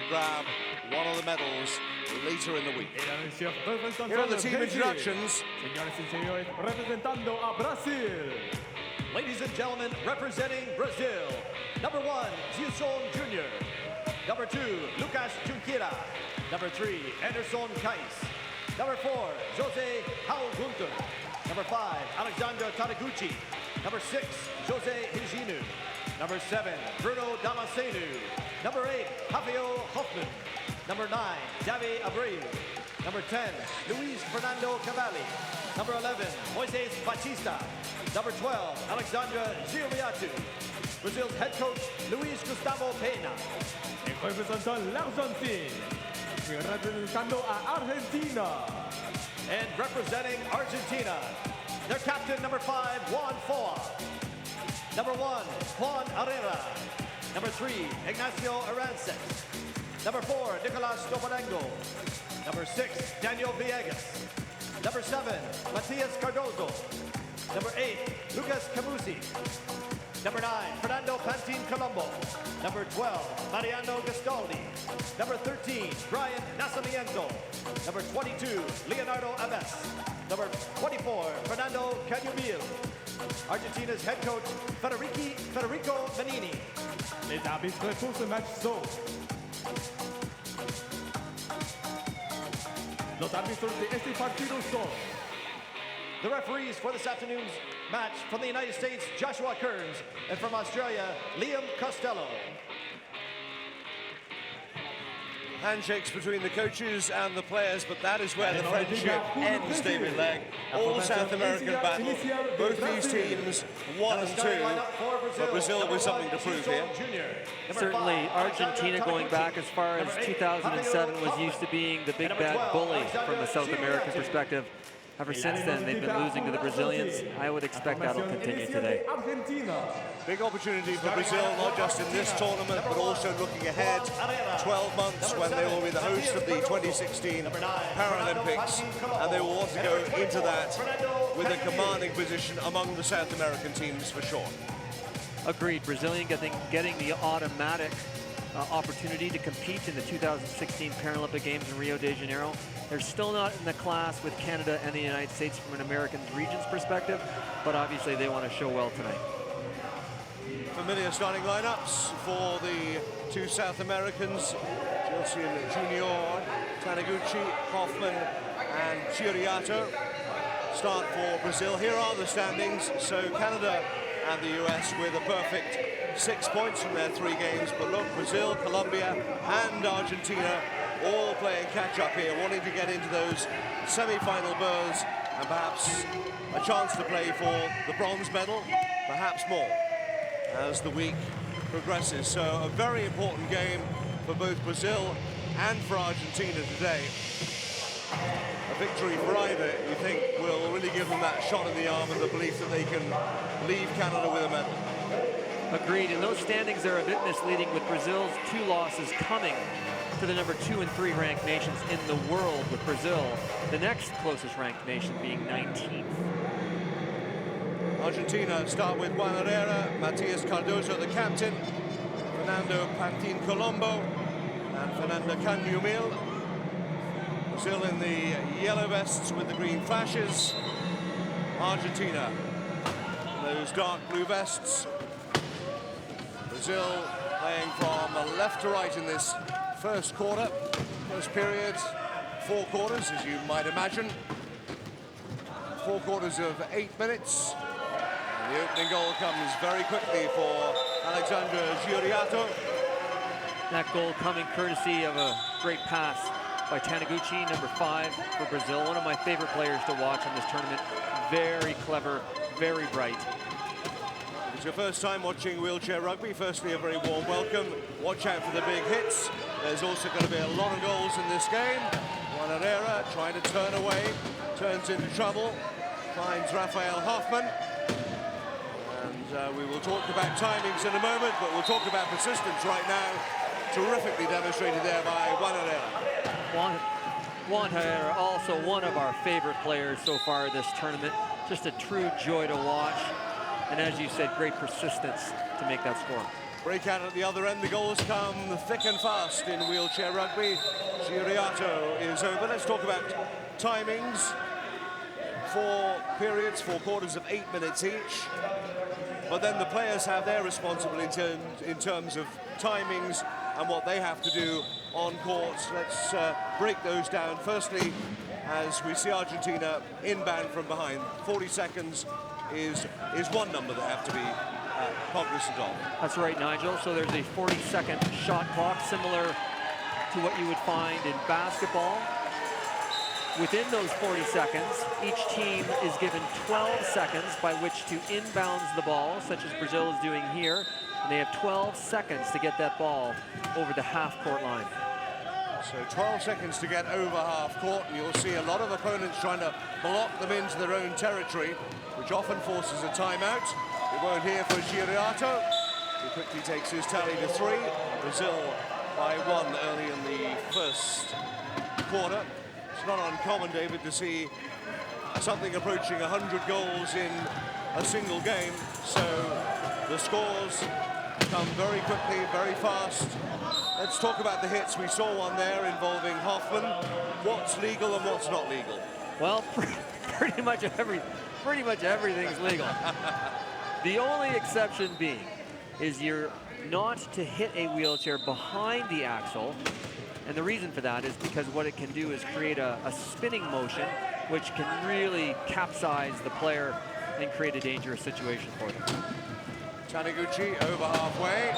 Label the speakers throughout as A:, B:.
A: grab one of the medals later in the week.
B: Here
A: are the team introductions.
B: Señoras y señores, representando a Brasil.
C: Ladies and gentlemen, representing Brazil, number 1, Gilson Jr. Number 2, Lucas Junqueira. Number 3, Anderson Kais. Number 4, Jose Raul Gunter. Number 5, Alexander Tadaguchi. Number 6, Jose Higinu. Number 7, Bruno Damasceno. Number 8, Rafael Hoffman. Number 9, Davi Abreu. Number 10, Luis Fernando Cavalli. Number 11, Moises Batista. Number 12, Alexandra Giuliatu. Brazil's head coach, Luis Gustavo Pena.
B: Representando la Argentina. Representando a Argentina.
C: And representing Argentina, their captain, number 5, Juan Foa. Number 1, Juan Herrera. Number 3, Ignacio Arancet. Number 4, Nicolas Topalengo. Number 6, Daniel Villegas. Number 7, Matias Cardozo. Number 8, Lucas Camusi. Number 9, Fernando Pantin Colombo. Number 12, Mariano Gastaldi. Number 13, Brian Nascimento. Number 22, Leonardo Aves. Number 24, Fernando Canyumil. Argentina's head coach, Federico Manini.
B: Les arbitres pour ce match sont los árbitros de este partido son
C: the referees for this afternoon's match from the United States, Joshua Kearns, and from Australia, Liam Costello.
A: Handshakes between the coaches and the players, but that is where the friendship ends, David Legg. All South American battle, both these teams 1 and 2, but Brazil with something to prove here.
D: Certainly, Argentina going back as far as 2007 was used to being the big bad bully from a South American perspective. Ever since then, they've been losing to the Brazilians. I would expect that'll continue today.
A: Big opportunity for Brazil, not just in this tournament, but also looking ahead 12 months when they will be the host of the 2016 Paralympics, and they will want to go into that with a commanding position among the South American teams for sure.
D: Agreed. Brazilian getting the automatic opportunity to compete in the 2016 Paralympic Games in Rio de Janeiro. They're still not in the class with Canada and the United States from an American regions perspective, but obviously they want to show well tonight.
A: Familiar starting lineups for the two South Americans, Gilson Jr., Tanaguchi, Hoffman, and Giuliatu. Start for Brazil. Here are the standings. So Canada and the US with a perfect 6 points from their 3 games. But look, Brazil, Colombia, and Argentina all playing catch-up here, wanting to get into those semi-final berths and perhaps a chance to play for the bronze medal, perhaps more, as the week progresses. So a very important game for both Brazil and for Argentina today. A victory for either, you think, will really give them that shot in the arm and the belief that they can leave Canada with a medal.
D: Agreed, and those standings are a bit misleading with Brazil's 2 losses coming to the number 2 and 3 ranked nations in the world, with Brazil, the next closest ranked nation, being 19th.
A: Argentina start with Juan Herrera, Matias Cardozo, the captain, Fernando Pantin Colombo, and Fernando Canyumil. Brazil in the yellow vests with the green flashes. Argentina, those dark blue vests. Brazil playing from left to right in this first quarter, first period, 4 quarters, as you might imagine. 4 quarters of 8 minutes. And the opening goal comes very quickly for Alexandra Giuliatu.
D: That goal coming courtesy of a great pass by Tanaguchi, number 5 for Brazil. One of my favorite players to watch in this tournament. Very clever, very bright.
A: If it's your first time watching wheelchair rugby, firstly a very warm welcome. Watch out for the big hits. There's also going to be a lot of goals in this game. Juan Herrera trying to turn away, turns into trouble, finds Rafael Hoffman. And we will talk about timings in a moment, but we'll talk about persistence right now. Terrifically demonstrated there by Juan Herrera.
D: Juan Herrera, also one of our favorite players so far this tournament. Just a true joy to watch. And as you said, great persistence to make that score.
A: breakout at the other end. The goals come thick and fast in wheelchair rugby. Chiriato is over. Let's talk about timings. 4 periods, 4 quarters of 8 minutes each. But then the players have their responsibility in terms of timings and what they have to do on court. Let's break those down. Firstly, as we see Argentina inbound from behind, 40 seconds is one number they have to be cognizant of.
D: That's right, Nigel. So there's a 40-second shot clock, similar to what you would find in basketball. Within those 40 seconds, each team is given 12 seconds by which to inbounds the ball, such as Brazil is doing here. And they have 12 seconds to get that ball over the half-court line.
A: So 12 seconds to get over half-court, and you'll see a lot of opponents trying to block them into their own territory, which often forces a timeout. We won't hear for Chiriato. He quickly takes his tally to 3. Brazil by 1 early in the first quarter. It's not uncommon, David, to see something approaching 100 goals in a single game. So the scores come very quickly, very fast. Let's talk about the hits. We saw one there involving Hoffman. What's legal and what's not legal?
D: Well, pretty much everything's legal. The only exception being is you're not to hit a wheelchair behind the axle. And the reason for that is because what it can do is create a spinning motion, which can really capsize the player and create a dangerous situation for them.
A: Taniguchi over halfway,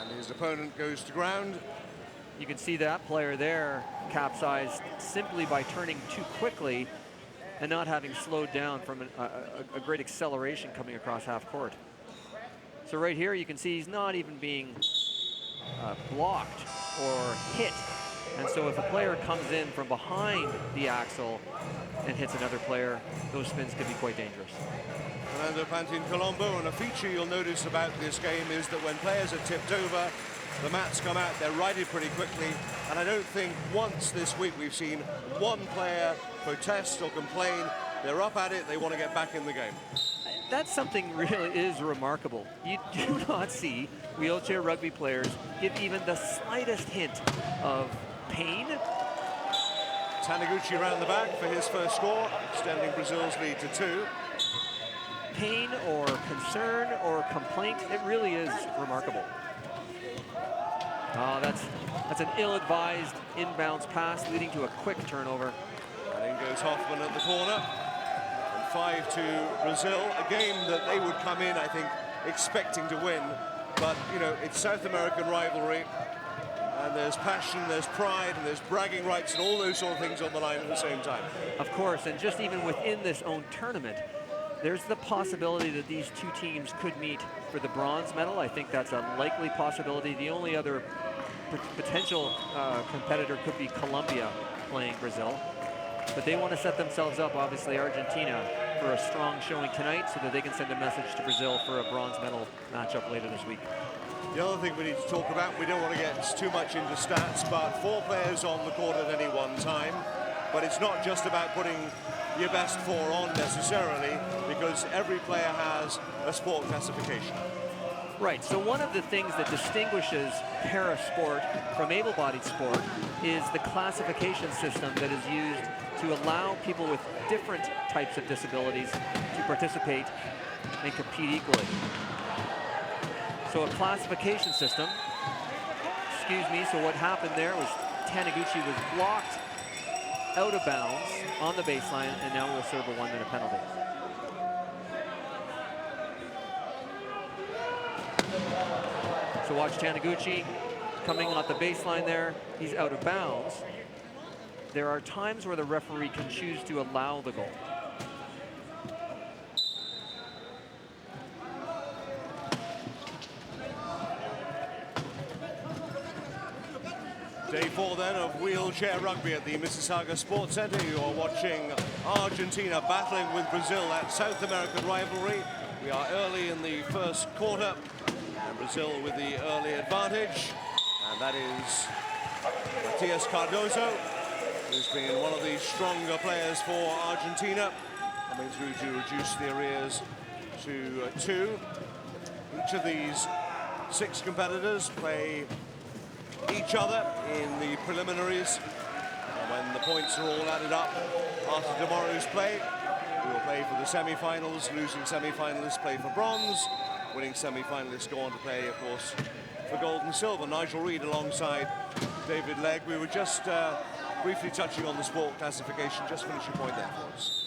A: and his opponent goes to ground.
D: You can see that player there capsized simply by turning too quickly and not having slowed down from a great acceleration coming across half court. So right here you can see he's not even being blocked or hit. And so if a player comes in from behind the axle and hits another player, those spins could be quite dangerous.
A: Fernando Pantin Colombo, and a feature you'll notice about this game is that when players are tipped over, the mats come out, they're righted pretty quickly, and I don't think once this week we've seen one player protest or complain. They're up at it, they want to get back in the game.
D: That's something really is remarkable. You do not see wheelchair rugby players give even the slightest hint of pain.
A: Taniguchi around the back for his first score, extending Brazil's lead to 2.
D: Pain or concern or complaint, it really is remarkable. Oh, that's an ill-advised inbounds pass leading to a quick turnover.
A: And in goes Hoffman at the corner. 5 to Brazil, a game that they would come in, I think, expecting to win. But, you know, it's South American rivalry, and there's passion, there's pride, and there's bragging rights, and all those sort of things on the line at the same time.
D: Of course, and just even within this own tournament, there's the possibility that these two teams could meet for the bronze medal. I think that's a likely possibility. The only other potential competitor could be Colombia playing Brazil. But they want to set themselves up, obviously, Argentina, for a strong showing tonight so that they can send a message to Brazil for a bronze medal matchup later this week.
A: The other thing we need to talk about, we don't want to get too much into stats, but 4 players on the court at any one time. But it's not just about putting your best 4 on necessarily, because every player has a sport classification.
D: Right, so one of the things that distinguishes para-sport from able-bodied sport is the classification system that is used to allow people with different types of disabilities to participate and compete equally. So a classification system, so what happened there was Taniguchi was blocked out of bounds on the baseline, and now we'll serve a 1-minute penalty. So watch Taniguchi coming off the baseline there. He's out of bounds. There are times where the referee can choose to allow the goal.
A: Day 4 then of wheelchair rugby at the Mississauga Sports Centre. You are watching Argentina battling with Brazil, that South American rivalry. We are early in the first quarter, and Brazil with the early advantage. And that is Matias Cardoso, who's been one of the stronger players for Argentina, coming through to reduce the arrears to 2. Each of these 6 competitors play each other in the preliminaries. And when the points are all added up after tomorrow's play, we will play for the semi-finals. Losing semi-finalists play for bronze. Winning semi-finalists go on to play, of course, for gold and silver. Nigel Reid alongside David Legg. We were just briefly touching on the sport classification. Just finish your point there for us.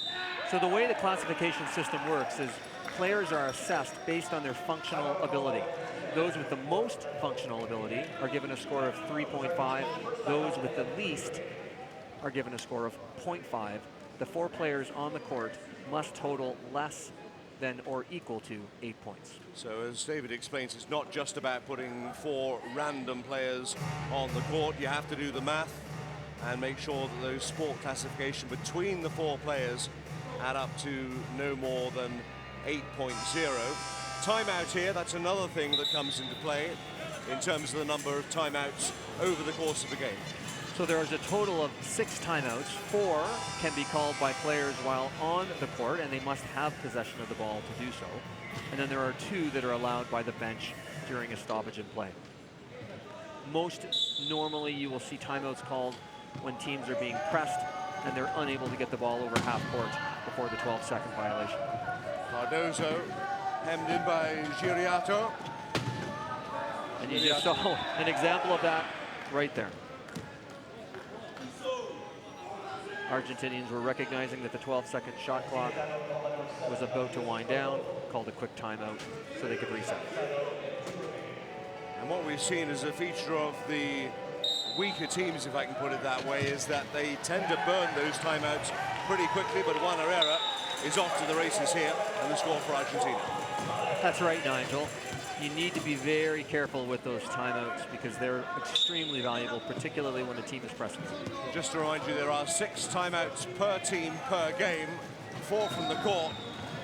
D: So the way the classification system works is players are assessed based on their functional ability. Those with the most functional ability are given a score of 3.5. Those with the least are given a score of 0.5. The 4 players on the court must total less than or equal to 8 points.
A: So as David explains, it's not just about putting 4 random players on the court. You have to do the math and make sure that those sport classification between the 4 players add up to no more than 8.0. Timeout here, that's another thing that comes into play in terms of the number of timeouts over the course of the game.
D: So there is a total of 6 timeouts. 4 can be called by players while on the court, and they must have possession of the ball to do so. And then there are 2 that are allowed by the bench during a stoppage in play. Most normally you will see timeouts called when teams are being pressed and they're unable to get the ball over half court before the 12-second violation.
A: Cardozo hemmed in by Giriato.
D: And you just saw an example of that right there. Argentinians were recognizing that the 12-second shot clock was about to wind down, called a quick timeout so they could reset.
A: And what we've seen as a feature of the weaker teams, if I can put it that way, is that they tend to burn those timeouts pretty quickly, but Juan Herrera is off to the races here and the score for Argentina.
D: That's right, Nigel. You need to be very careful with those timeouts because they're extremely valuable, particularly when the team is pressing.
A: Just to remind you, there are 6 timeouts per team per game, 4 from the court.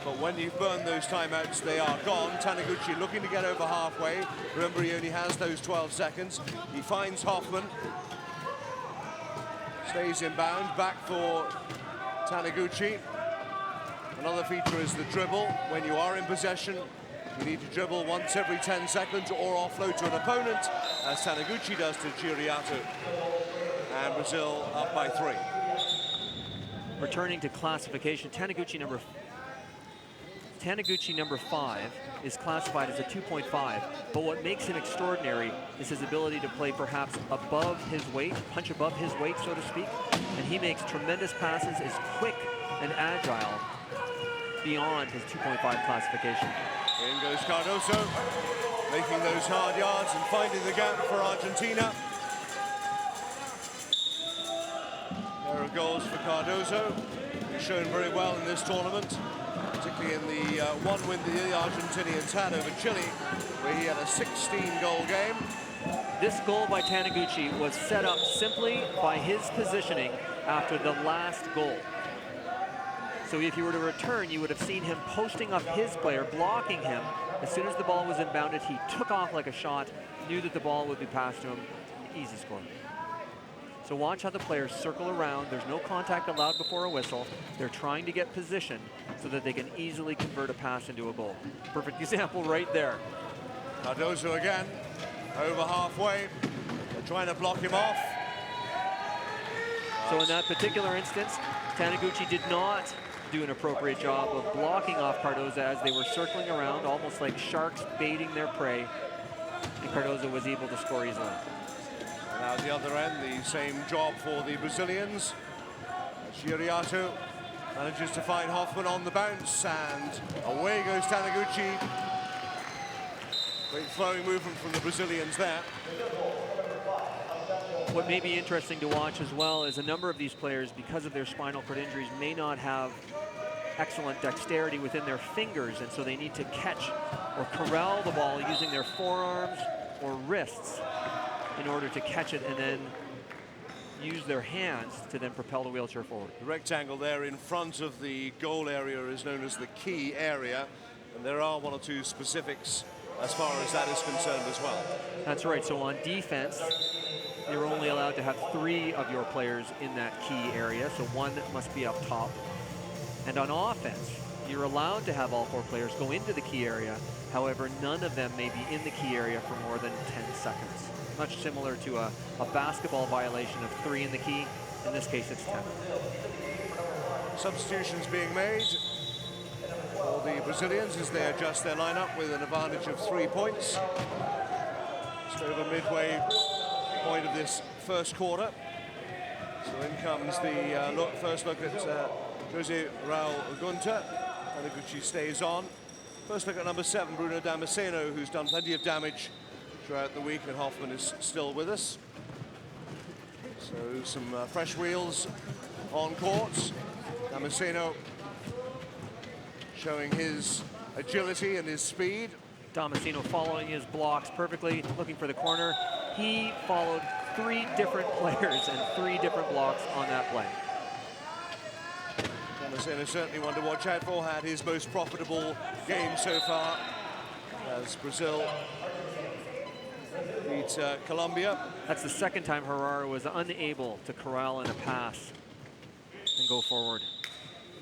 A: But when you've burned those timeouts, they are gone. Taniguchi looking to get over halfway. Remember, he only has those 12 seconds. He finds Hoffman. Stays inbound, back for Taniguchi. Another feature is the dribble. When you are in possession, you need to dribble once every 10 seconds or offload to an opponent, as Taniguchi does to Giriato. And Brazil up by 3.
D: Returning to classification, Taniguchi number 5 is classified as a 2.5, but what makes him extraordinary is his ability to play perhaps above his weight, punch above his weight, so to speak, and he makes tremendous passes, is quick and agile beyond his 2.5 classification.
A: In goes Cardozo, making those hard yards and finding the gap for Argentina. There are goals for Cardozo. He's shown very well in this tournament, particularly in the one win the Argentinians had over Chile, where he had a 16-goal game.
D: This goal by Taniguchi was set up simply by his positioning after the last goal. So if you were to return, you would have seen him posting up his player, blocking him. As soon as the ball was inbounded, he took off like a shot, knew that the ball would be passed to him. Easy score. So watch how the players circle around. There's no contact allowed before a whistle. They're trying to get position so that they can easily convert a pass into a goal. Perfect example right there.
A: Cardozo again, over halfway. They're trying to block him off.
D: So in that particular instance, Taniguchi did not do an appropriate job of blocking off Cardozo as they were circling around, almost like sharks baiting their prey, and Cardozo was able to score easily.
A: Now at the other end, the same job for the Brazilians. Giriato manages to find Hoffman on the bounce, and away goes Taniguchi. Great flowing movement from the Brazilians there.
D: What may be interesting to watch as well is a number of these players, because of their spinal cord injuries, may not have excellent dexterity within their fingers, and so they need to catch or corral the ball using their forearms or wrists in order to catch it and then use their hands to then propel the wheelchair forward.
A: The rectangle there in front of the goal area is known as the key area, and there are 1 or 2 specifics as far as that is concerned as well.
D: That's right. So on defense, you're only allowed to have 3 of your players in that key area, so 1 must be up top. And on offense, You're allowed to have all 4 players go into the key area. However, none of them may be in the key area for more than 10 seconds. Much similar to a basketball violation of 3 in the key. In this case, it's 10.
A: Substitutions being made for the Brazilians as they adjust their lineup with an advantage of 3 points. Just over midway point of this first quarter. So in comes the first look at Jose Raul Gunter. Taniguchi stays on. First look at number 7, Bruno Damasceno, who's done plenty of damage throughout the week, and Hoffman is still with us. So some fresh wheels on court. Damasceno showing his agility and his speed.
D: Damasceno following his blocks perfectly, looking for the corner. He followed 3 different players and 3 different blocks on that play.
A: Damasceno certainly one to watch out for, had his most profitable game so far as Brazil beat Colombia.
D: That's the second time Herrera was unable to corral in a pass and go forward.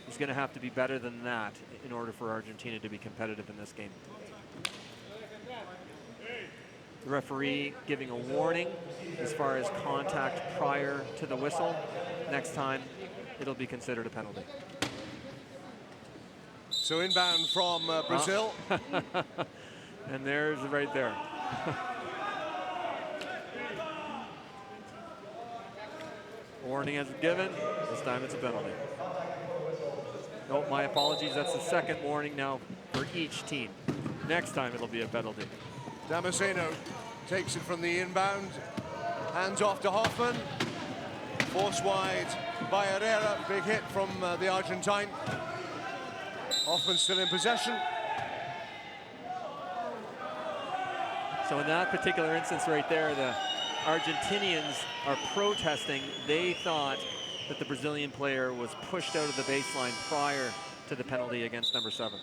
D: He's going to have to be better than that in order for Argentina to be competitive in this game. The referee giving a warning as far as contact prior to the whistle. Next time, it'll be considered a penalty.
A: So inbound from Brazil.
D: And there's right there. Warning as given. This time it's a penalty. No, my apologies. That's the second warning now for each team. Next time it'll be a penalty.
A: Damasceno takes it from the inbound. Hands off to Hoffman. Force wide by Herrera. Big hit from the Argentine. Hoffman still in possession.
D: So in that particular instance right there, the Argentinians are protesting. They thought that the Brazilian player was pushed out of the baseline prior to the penalty against number 7.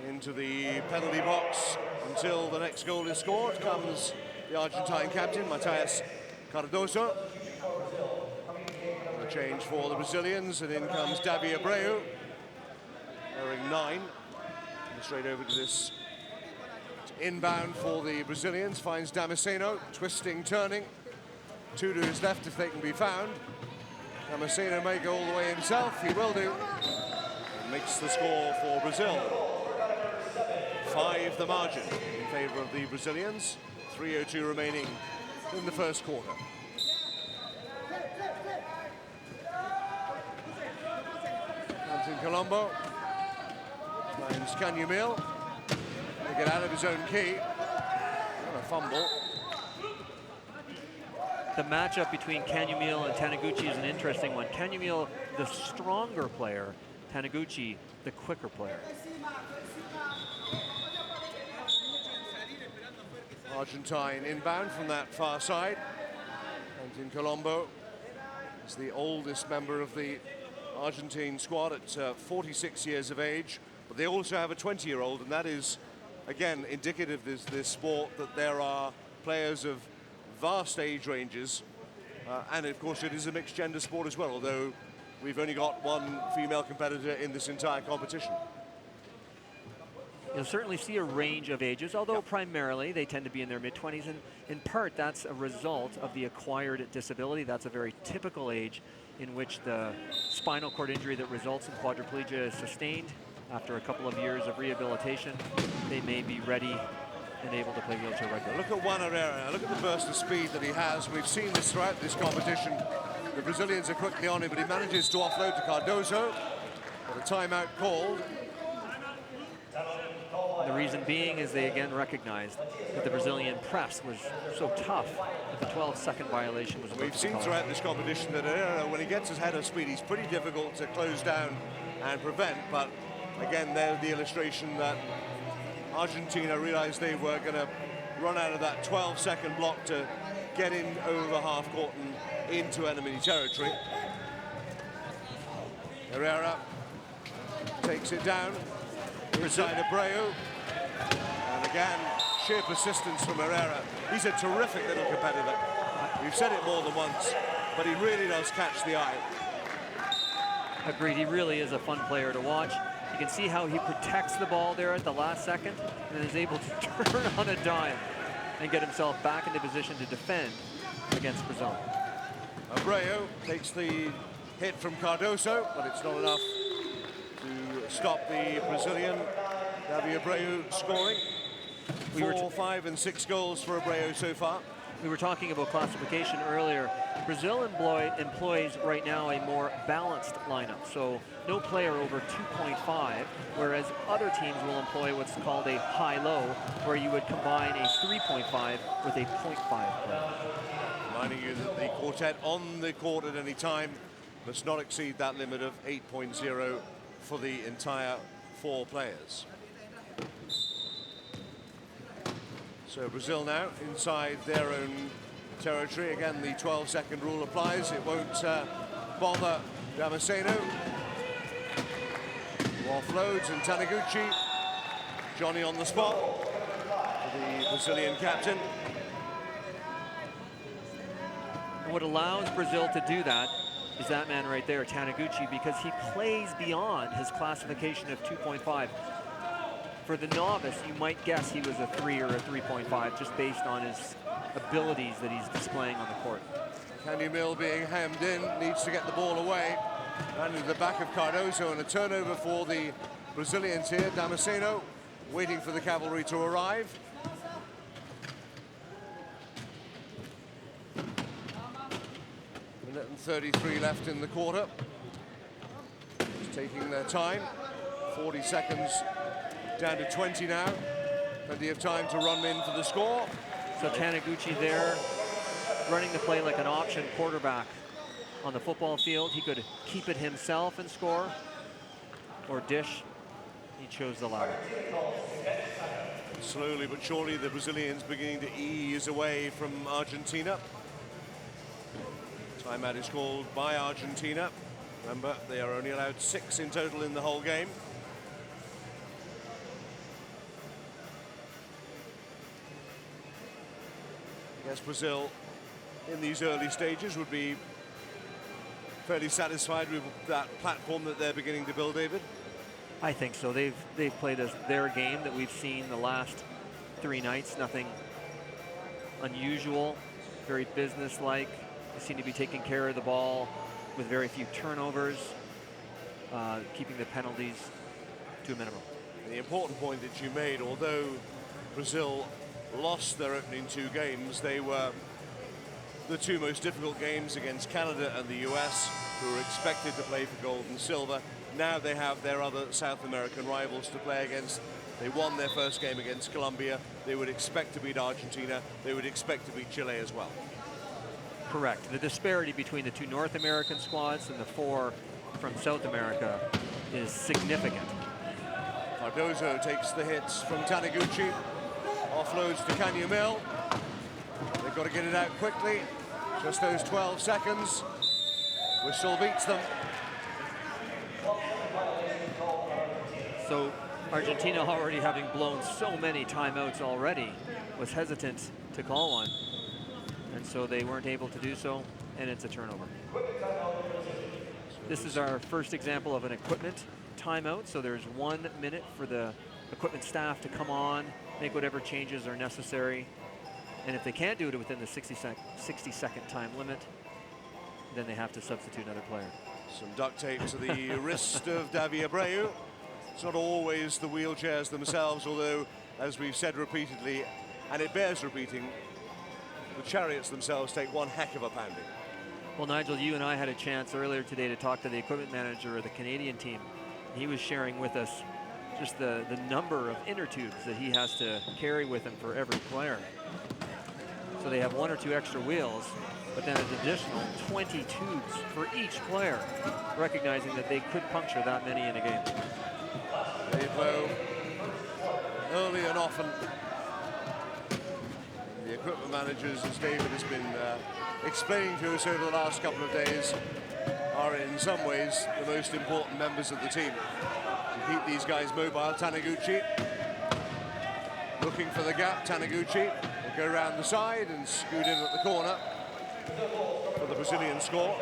A: Into the penalty box until the next goal is scored comes the Argentine captain, Matias Cardoso. A change for the Brazilians, and in comes Davi Abreu, wearing 9. And straight over to this inbound for the Brazilians, finds Damasceno, twisting, turning. 2 to his left if they can be found. Damasceno may go all the way himself, he will do. And makes the score for Brazil. 5 the margin in favor of the Brazilians. 3:02 remaining in the first quarter. Anton Colombo finds Canyamil. They get out of his own key. And a fumble.
D: The matchup between Canyamil and Taniguchi is an interesting one. Canyamil, the stronger player. Taniguchi, the quicker player.
A: Argentine inbound from that far side. Anton Colombo is the oldest member of the Argentine squad at 46 years of age. But they also have a 20-year-old, and that is, again, indicative of this sport, that there are players of vast age ranges. And, of course, it is a mixed-gender sport as well, although we've only got 1 female competitor in this entire competition.
D: You'll certainly see a range of ages, although primarily they tend to be in their mid-20s. And in part, that's a result of the acquired disability. That's a very typical age in which the spinal cord injury that results in quadriplegia is sustained. After a couple of years of rehabilitation, they may be ready and able to play wheelchair rugby.
A: Look at Juan Herrera. Look at the burst of speed that he has. We've seen this throughout this competition. The Brazilians are quickly on him, but he manages to offload to Cardoso. With a timeout called.
D: The reason being is they again recognized that the Brazilian press was so tough that the 12-second violation was.
A: We've seen throughout this competition that Herrera, when he gets his head of speed, he's pretty difficult to close down and prevent. But again, there's the illustration that Argentina realized they were going to run out of that 12-second block to get in over half court and into enemy territory. Herrera takes it down inside Abreu. And again, sheer persistence from Herrera. He's a terrific little competitor. We've said it more than once, but he really does catch the eye.
D: Agreed, he really is a fun player to watch. You can see how he protects the ball there at the last second and is able to turn on a dime and get himself back into position to defend against Brazil.
A: Abreu takes the hit from Cardoso, but it's not enough to stop the Brazilian Davi Abreu scoring. 4, 5, and 6 goals for Abreu so far.
D: We were talking about classification earlier. Brazil employs right now a more balanced lineup, so no player over 2.5, whereas other teams will employ what's called a high-low, where you would combine a 3.5 with a 0.5 player.
A: Reminding you that the quartet on the court at any time must not exceed that limit of 8.0 for the entire 4 players. So Brazil now inside their own territory. Again, the 12-second rule applies. It won't bother Damasceno. Offloads and Taniguchi. Johnny on the spot for the Brazilian captain.
D: And what allows Brazil to do that is that man right there, Taniguchi, because he plays beyond his classification of 2.5. For the novice, you might guess he was a 3 or a 3.5 just based on his abilities that he's displaying on the court.
A: Candy Mill being hemmed in, needs to get the ball away. And into the back of Cardoso, and a turnover for the Brazilians here. Damasceno waiting for the cavalry to arrive. Minute and 33 left in the quarter. Just taking their time. 40 seconds down to 20 now. Plenty of time to run in for the score.
D: So Taniguchi there, running the play like an option quarterback on the football field. He could keep it himself and score, or dish. He chose the latter.
A: Slowly but surely, the Brazilians beginning to ease away from Argentina. Timeout is called by Argentina. Remember, they are only allowed 6 in total in the whole game. I guess Brazil, in these early stages, would be fairly satisfied with that platform that they're beginning to build, David.
D: I think so. They've played their game that we've seen the last 3 nights. Nothing unusual, very businesslike. They seem to be taking care of the ball with very few turnovers, keeping the penalties to a minimum.
A: The important point that you made, although Brazil lost their opening 2 games, they were the 2 most difficult games against Canada and the US, who were expected to play for gold and silver. Now they have their other South American rivals to play against. They won their first game against Colombia. They would expect to beat Argentina. They would expect to beat Chile as well.
D: Correct. The disparity between the 2 North American squads and the 4 from South America is significant.
A: Cardoso takes the hits from Taniguchi. Offloads to Canyon Mill. They've got to get it out quickly. Just those 12 seconds. Whistle beats them.
D: So Argentina, already having blown so many timeouts already, was hesitant to call one. And so they weren't able to do so, and it's a turnover. This is our first example of an equipment timeout. So there's 1 minute for the equipment staff to come on, make whatever changes are necessary. And if they can't do it within the 60-second time limit, then they have to substitute another player.
A: Some duct tape to the wrist of Davi Abreu. It's not always the wheelchairs themselves, although, as we've said repeatedly, and it bears repeating, the chariots themselves take one heck of a pounding.
D: Well, Nigel, you and I had a chance earlier today to talk to the equipment manager of the Canadian team. He was sharing with us just the number of inner tubes that he has to carry with him for every player. So they have 1 or 2 extra wheels, but then an additional 20 tubes for each player, recognizing that they could puncture that many in a game.
A: They blow early and often. The equipment managers, as David has been explaining to us over the last couple of days, are in some ways the most important members of the team. To keep these guys mobile. Taniguchi looking for the gap. Taniguchi will go around the side and scoot in at the corner for the Brazilian score.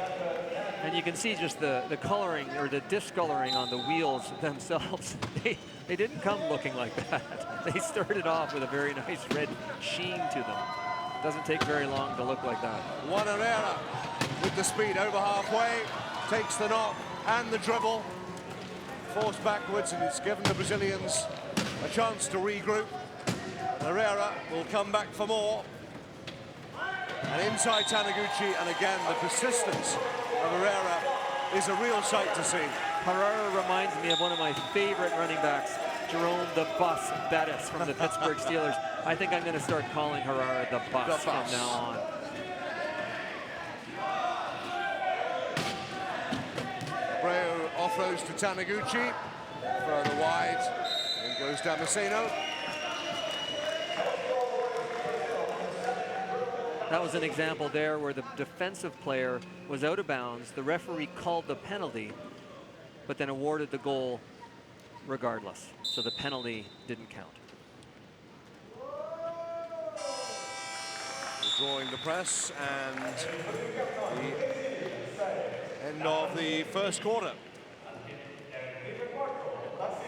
D: And you can see just the coloring or the discoloring on the wheels themselves. They didn't come looking like that. They started off with a very nice red sheen to them. Doesn't take very long to look like that.
A: Juan Herrera with the speed over halfway, takes the knock and the dribble. Forced backwards, and it's given the Brazilians a chance to regroup. Herrera will come back for more. And inside Taniguchi, and again, the persistence of Herrera is a real sight to see.
D: Herrera reminds me of one of my favorite running backs, Jerome the Bus Bettis from the Pittsburgh Steelers. I think I'm going to start calling Herrera the Bus from now on.
A: Abreu offloads to Taniguchi, further wide, in goes Damasceno.
D: That was an example there where the defensive player was out of bounds. The referee called the penalty, but then awarded the goal regardless. So the penalty didn't count.
A: Drawing the press, and the end of the first quarter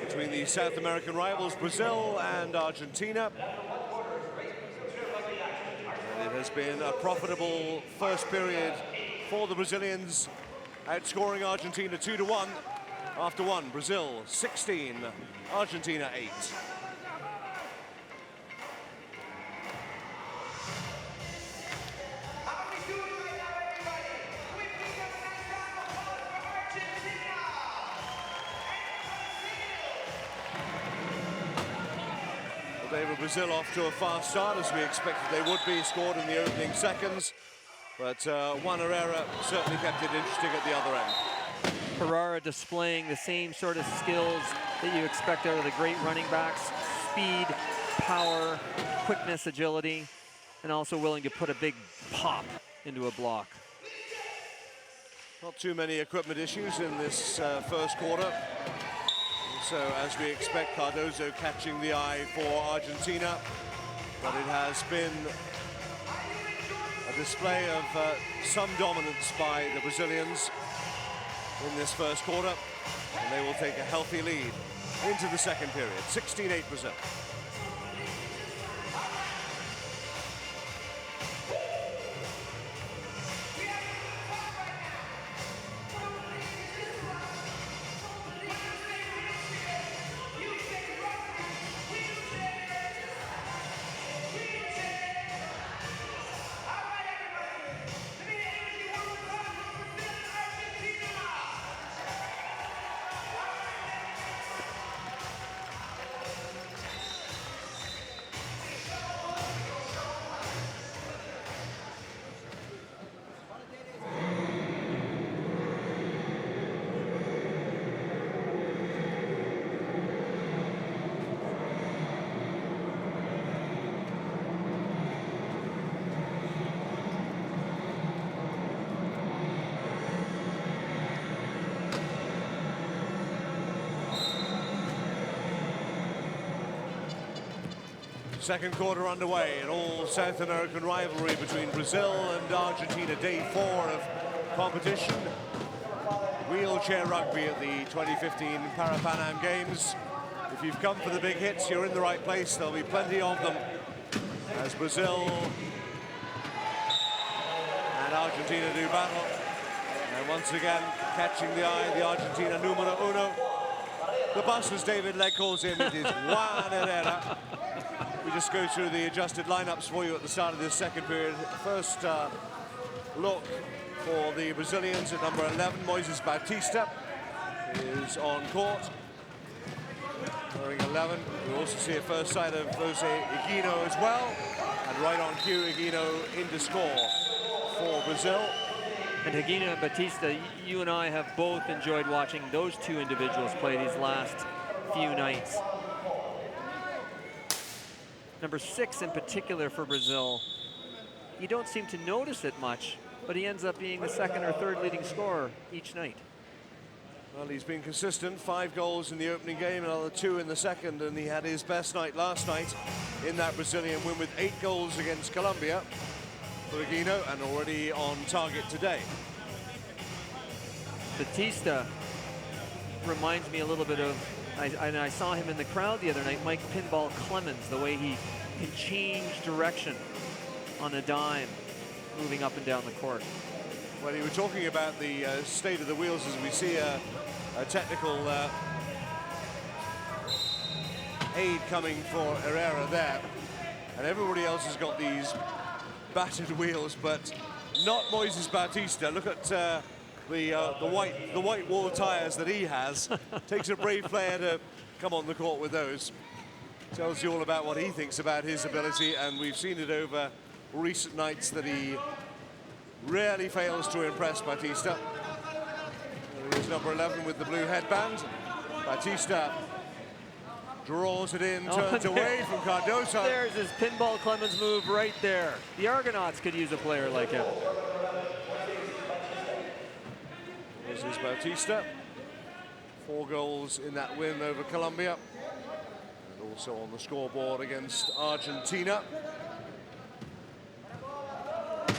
A: between the South American rivals Brazil and Argentina. And it has been a profitable first period for the Brazilians, outscoring Argentina 2-1 after one. Brazil 16, Argentina 8. Brazil off to a fast start, as we expected they would be, scored in the opening seconds. But Juan Herrera certainly kept it interesting at the other end.
D: Herrera displaying the same sort of skills that you expect out of the great running backs. Speed, power, quickness, agility, and also willing to put a big pop into a block.
A: Not too many equipment issues in this first quarter. So, as we expect, Cardozo catching the eye for Argentina. But it has been a display of some dominance by the Brazilians in this first quarter. And they will take a healthy lead into the second period. 16-8 Brazil. Second quarter underway, an all South American rivalry between Brazil and Argentina. Day 4 of competition. Wheelchair rugby at the 2015 Parapan American Games. If you've come for the big hits, you're in the right place. There'll be plenty of them as Brazil and Argentina do battle. And once again, catching the eye, the Argentina numero uno. The bus, as David Legg calls him, it is Juan Herrera. We just go through the adjusted lineups for you at the start of this second period. First look for the Brazilians at number 11, Moises Bautista is on court, wearing 11. We also see a first sight of Jose Higuino as well. And right on cue, Higuino in to score for Brazil.
D: And Higuino and Batista, you and I have both enjoyed watching those two individuals play these last few nights. Number 6 in particular for Brazil, you don't seem to notice it much, but he ends up being the second or third leading scorer each night.
A: Well, he's been consistent, 5 goals in the opening game, another 2 in the second, and he had his best night last night in that Brazilian win with 8 goals against Colombia for Higuino, and already on target today.
D: Batista reminds me a little bit of, I saw him in the crowd the other night, Mike Pinball Clemens, the way he can change direction on a dime, moving up and down the court.
A: Well, you were talking about the state of the wheels as we see a technical aid coming for Herrera there. And everybody else has got these battered wheels, but not Moises Batista. Look at the white wall tires that he has. Takes a brave player to come on the court with those. Tells you all about what he thinks about his ability, and we've seen it over recent nights that he rarely fails to impress Batista. Here's number 11 with the blue headband. Batista draws it in, turns away from Cardoso.
D: There's his Pinball Clemens move right there. The Argonauts could use a player like him.
A: This is Batista. 4 goals in that win over Colombia. And also on the scoreboard against Argentina.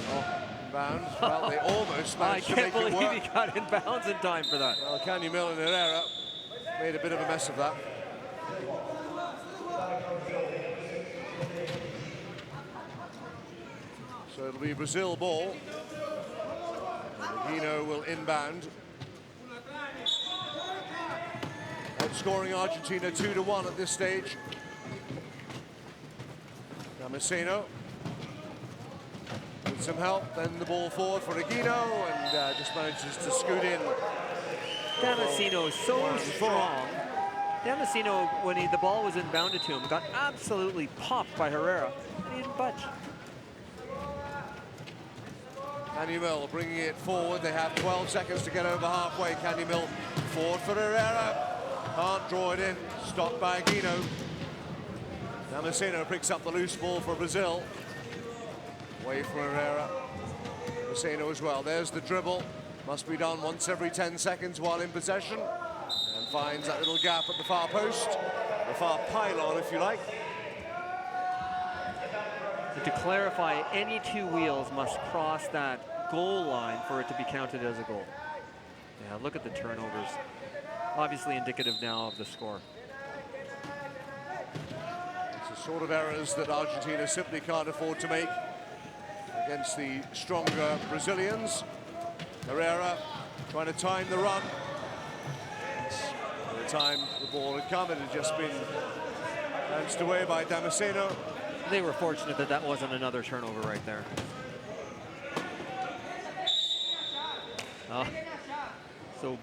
A: Oh, inbound. Well, they almost managed to make it work.
D: I can't believe he got in bounds in time for that.
A: Well, Canyamil and Herrera made a bit of a mess of that. So it'll be Brazil ball. Aguino will inbound. Outscoring Argentina 2-1 at this stage. Damasceno with some help, then the ball forward for Aguino, and just manages to scoot in.
D: Damasceno is so strong. Damasceno, when the ball was inbounded to him, got absolutely popped by Herrera, and he didn't budge.
A: Canyamil bringing it forward. They have 12 seconds to get over halfway. Canyamil forward for Herrera. Can't draw it in. Stopped by Aguino. Damasceno picks up the loose ball for Brazil. Away from Herrera. Damasceno as well. There's the dribble. Must be done once every 10 seconds while in possession. And finds that little gap at the far post. The far pylon, if you like.
D: To clarify, any 2 wheels must cross that goal line for it to be counted as a goal. Yeah, look at the turnovers. Obviously indicative now of the score.
A: It's the sort of errors that Argentina simply can't afford to make against the stronger Brazilians. Herrera trying to time the run. By the time the ball had come, it had just been bounced away by Damasceno.
D: They were fortunate that that wasn't another turnover right there. So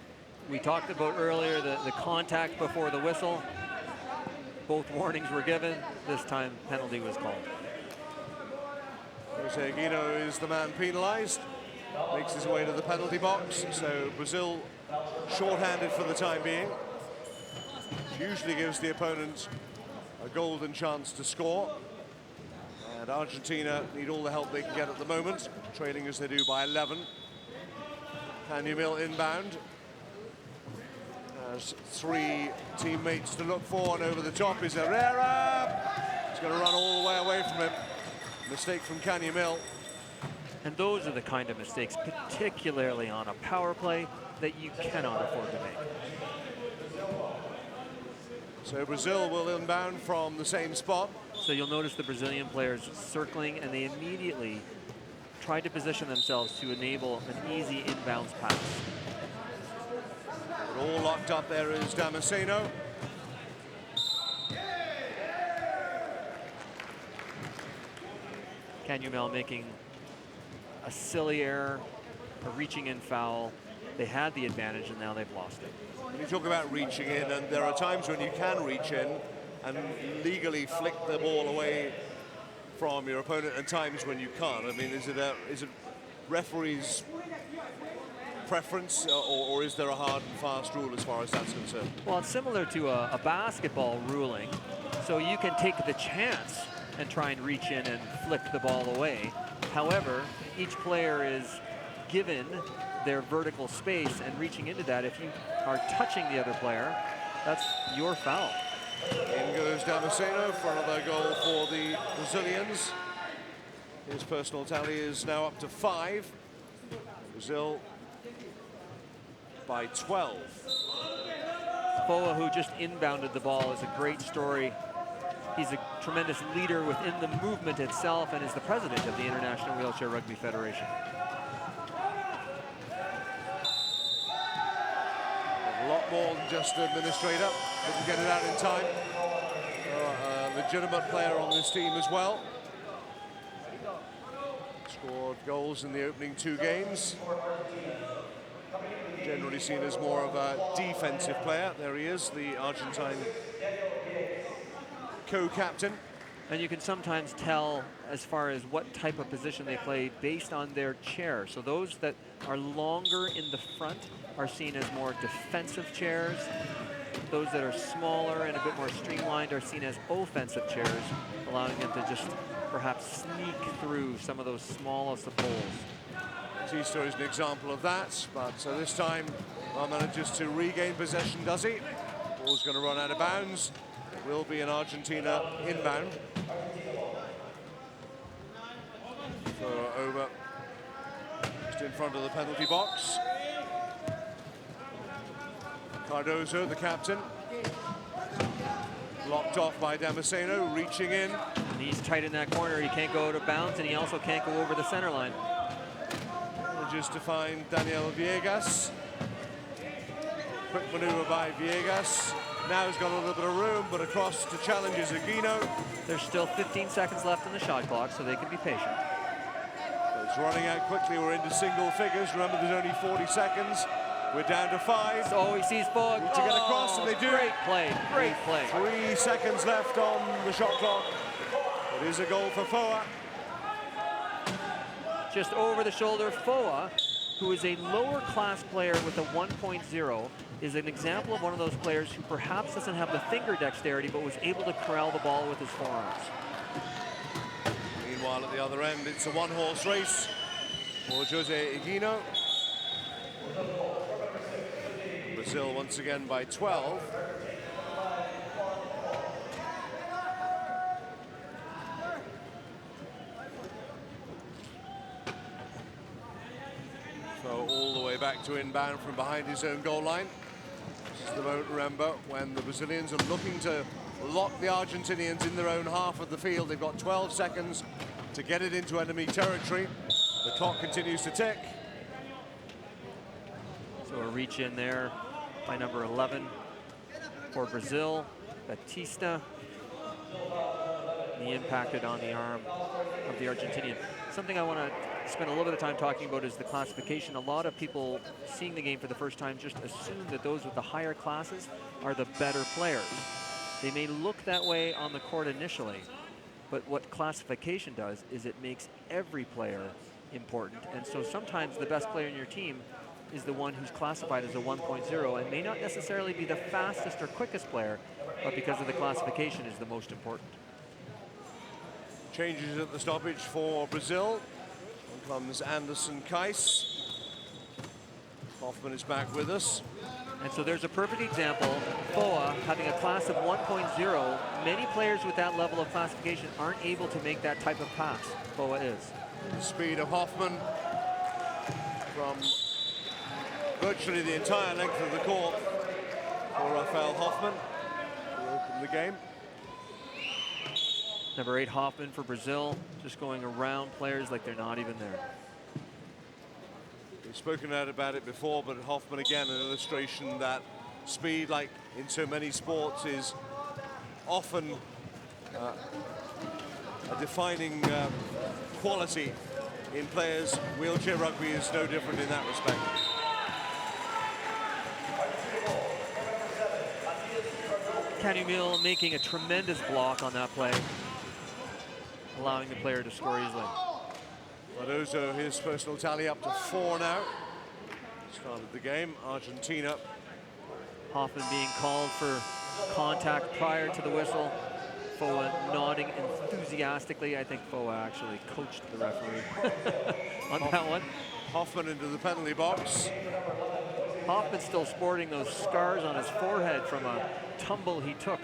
D: we talked about earlier the contact before the whistle. Both warnings were given. This time, penalty was called.
A: Jose Aguino is the man penalized. Makes his way to the penalty box. So Brazil shorthanded for the time being. Which usually gives the opponent a golden chance to score. And Argentina need all the help they can get at the moment, trailing as they do by 11. Canyamil inbound. Has 3 teammates to look for, and over the top is Herrera. He's going to run all the way away from him. Mistake from Canyamil.
D: And those are the kind of mistakes, particularly on a power play, that you cannot afford to make.
A: So Brazil will inbound from the same spot.
D: So you'll notice the Brazilian players circling, and they immediately tried to position themselves to enable an easy inbounds pass.
A: But all locked up there is Damasceno.
D: Canyamil making a silly error, a reaching in foul. They had the advantage, and now they've lost it.
A: When you talk about reaching in, and there are times when you can reach in and legally flick the ball away from your opponent, and times when you can't. I mean, is it referee's preference, or is there a hard and fast rule as far as that's concerned?
D: Well, it's similar to a basketball ruling. So you can take the chance and try and reach in and flick the ball away. However, each player is given their vertical space, and reaching into that, if you are touching the other player, that's your foul.
A: In goes Damasceno for another goal for the Brazilians. His personal tally is now up to 5. Brazil by 12.
D: Foa, who just inbounded the ball, is a great story. He's a tremendous leader within the movement itself and is the president of the International Wheelchair Rugby Federation.
A: A lot more than just an administrator. Didn't get it out in time. A legitimate player on this team as well. Scored goals in the opening 2 games. Generally seen as more of a defensive player. There he is, the Argentine co-captain.
D: And you can sometimes tell as far as what type of position they play based on their chair. So those that are longer in the front are seen as more defensive chairs. Those that are smaller and a bit more streamlined are seen as offensive chairs, allowing them to just perhaps sneak through some of those smallest of holes.
A: Batista is an example of that, but this time manages to regain possession, does he? Ball's going to run out of bounds. It will be an Argentina inbound. So over just in front of the penalty box. Cardozo, the captain. Blocked off by Damasceno, reaching in.
D: And he's tight in that corner. He can't go out of bounds, and he also can't go over the center line.
A: Manages to find Daniel Viegas. Quick maneuver by Viegas. Now he's got a little bit of room, but across to challenges Aguino.
D: There's still 15 seconds left on the shot clock, so they can be patient.
A: It's running out quickly. We're into single figures. Remember, there's only 40 seconds. We're down to 5.
D: Oh, he sees Foa.
A: Need to get across, and they do.
D: Great play, great play.
A: 3 seconds left on the shot clock. It is a goal for Foa.
D: Just over the shoulder, Foa, who is a lower class player with a 1.0, is an example of one of those players who perhaps doesn't have the finger dexterity, but was able to corral the ball with his forearms.
A: Meanwhile, at the other end, it's a one-horse race for Jose Aguino. Brazil once again by 12. So all the way back to inbound from behind his own goal line. This is the moment, remember, when the Brazilians are looking to lock the Argentinians in their own half of the field. They've got 12 seconds to get it into enemy territory. The clock continues to tick.
D: So a reach in there by number 11 for Brazil, Batista. He impacted on the arm of the Argentinian. Something I want to spend a little bit of time talking about is the classification. A lot of people seeing the game for the first time just assume that those with the higher classes are the better players. They may look that way on the court initially, but what classification does is it makes every player important. And so sometimes the best player in your team is the one who's classified as a 1.0 and may not necessarily be the fastest or quickest player, but because of the classification is the most important.
A: Changes at the stoppage for Brazil. Here comes Anderson Kais. Hoffman is back with us.
D: And so there's a perfect example. Foa having a class of 1.0. Many players with that level of classification aren't able to make that type of pass. Foa is.
A: The speed of Hoffman from virtually the entire length of the court for Rafael Hoffman to open the game.
D: Number 8 Hoffman for Brazil, just going around players like they're not even there.
A: We've spoken out about it before, but Hoffman again an illustration that speed, like in so many sports, is often a defining quality in players. Wheelchair rugby is no different in that respect.
D: Canumil making a tremendous block on that play, allowing the player to score easily.
A: Cardozo, his personal tally up to 4 now. Started the game, Argentina.
D: Hoffman being called for contact prior to the whistle. Foa nodding enthusiastically. I think Foa actually coached the referee on that one.
A: Hoffman into the penalty box.
D: Hoffman's still sporting those scars on his forehead from a tumble he took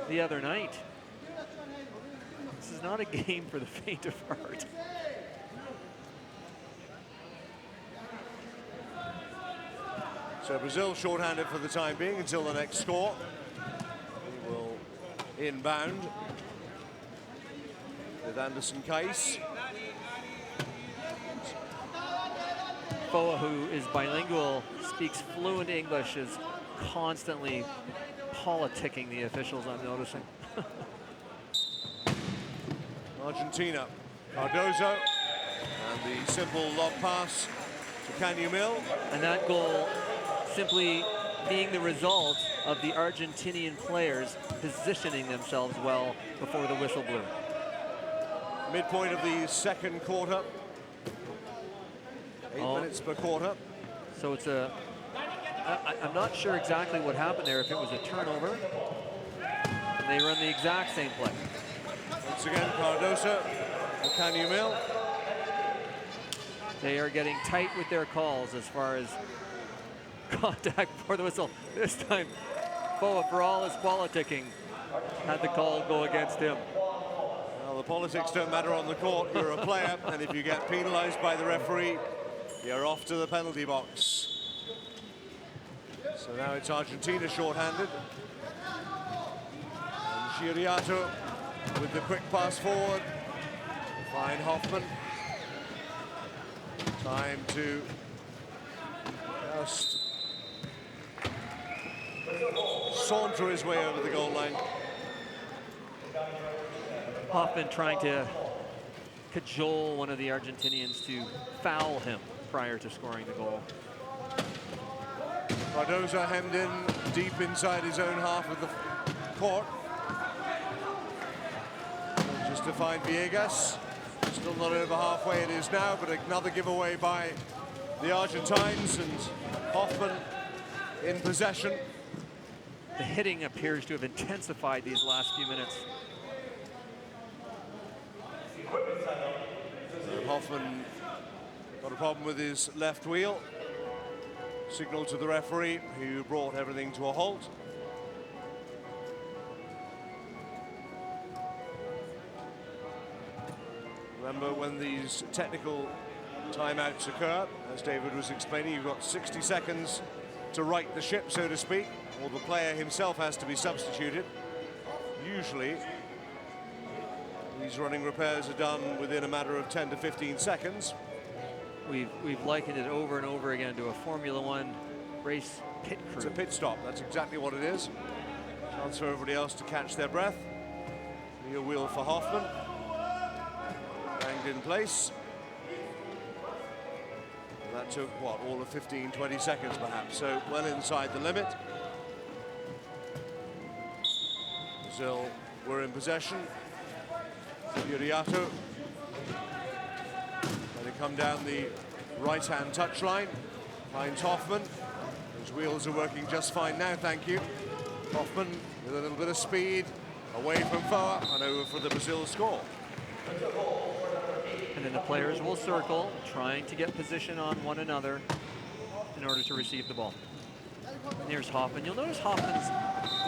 D: the other night. This is not a game for the faint of heart.
A: So Brazil shorthanded for the time being until the next score. He will inbound with Anderson Kais.
D: Foa, who is bilingual, speaks fluent English, is constantly politicking the officials, I'm noticing.
A: Argentina, Cardozo, and the simple lob pass to Canyamil.
D: And that goal simply being the result of the Argentinian players positioning themselves well before the whistle blew.
A: Midpoint of the second quarter. 8 minutes per quarter.
D: So it's a, I'm not sure exactly what happened there, if it was a turnover. And they run the exact same play.
A: Once again, Cardoso, Canyamil.
D: They are getting tight with their calls as far as contact before the whistle. This time, Foa, for all his politicking, had the call go against him.
A: Well, the politics don't matter on the court. You're a player, and if you get penalized by the referee, you're off to the penalty box. So now it's Argentina shorthanded. And Chiriato with the quick pass forward. Fine Hoffman. Time to just saunter his way over the goal line.
D: Hoffman trying to cajole one of the Argentinians to foul him prior to scoring the goal.
A: Cardozo hemmed in deep inside his own half of the court. Just to find Villegas. Still not over halfway it is now, but another giveaway by the Argentines, and Hoffman in possession.
D: The hitting appears to have intensified these last few minutes.
A: Hoffman got a problem with his left wheel. Signal to the referee, who brought everything to a halt. Remember, when these technical timeouts occur, as David was explaining, you've got 60 seconds to right the ship, so to speak, or the player himself has to be substituted. Usually, these running repairs are done within a matter of 10 to 15 seconds.
D: We've likened it over and over again to a Formula One race pit crew.
A: It's a pit stop, that's exactly what it is. Chance for everybody else to catch their breath. Rear wheel for Hoffman. Banged in place. And that took, what, all of 15, 20 seconds perhaps, so well inside the limit. Brazil were in possession. Uriato. Let it come down the right-hand touchline. Finds Hoffman. His wheels are working just fine now, thank you. Hoffman with a little bit of speed. Away from Foa and over for the Brazil score.
D: And then the players will circle, trying to get position on one another in order to receive the ball. And here's Hoffman. You'll notice Hoffman's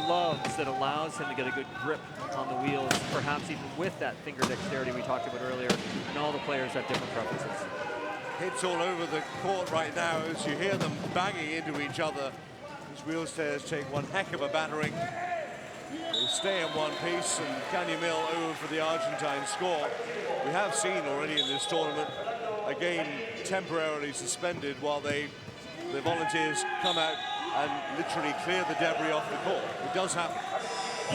D: gloves that allows him to get a good grip on the wheels, perhaps even with that finger dexterity we talked about earlier. And all the players have different preferences.
A: Hits all over the court right now as you hear them banging into each other. These wheel stairs take one heck of a battering. They stay in one piece, and Canyamil over for the Argentine score. We have seen already in this tournament a game temporarily suspended while the volunteers come out and literally clear the debris off the court. It does happen.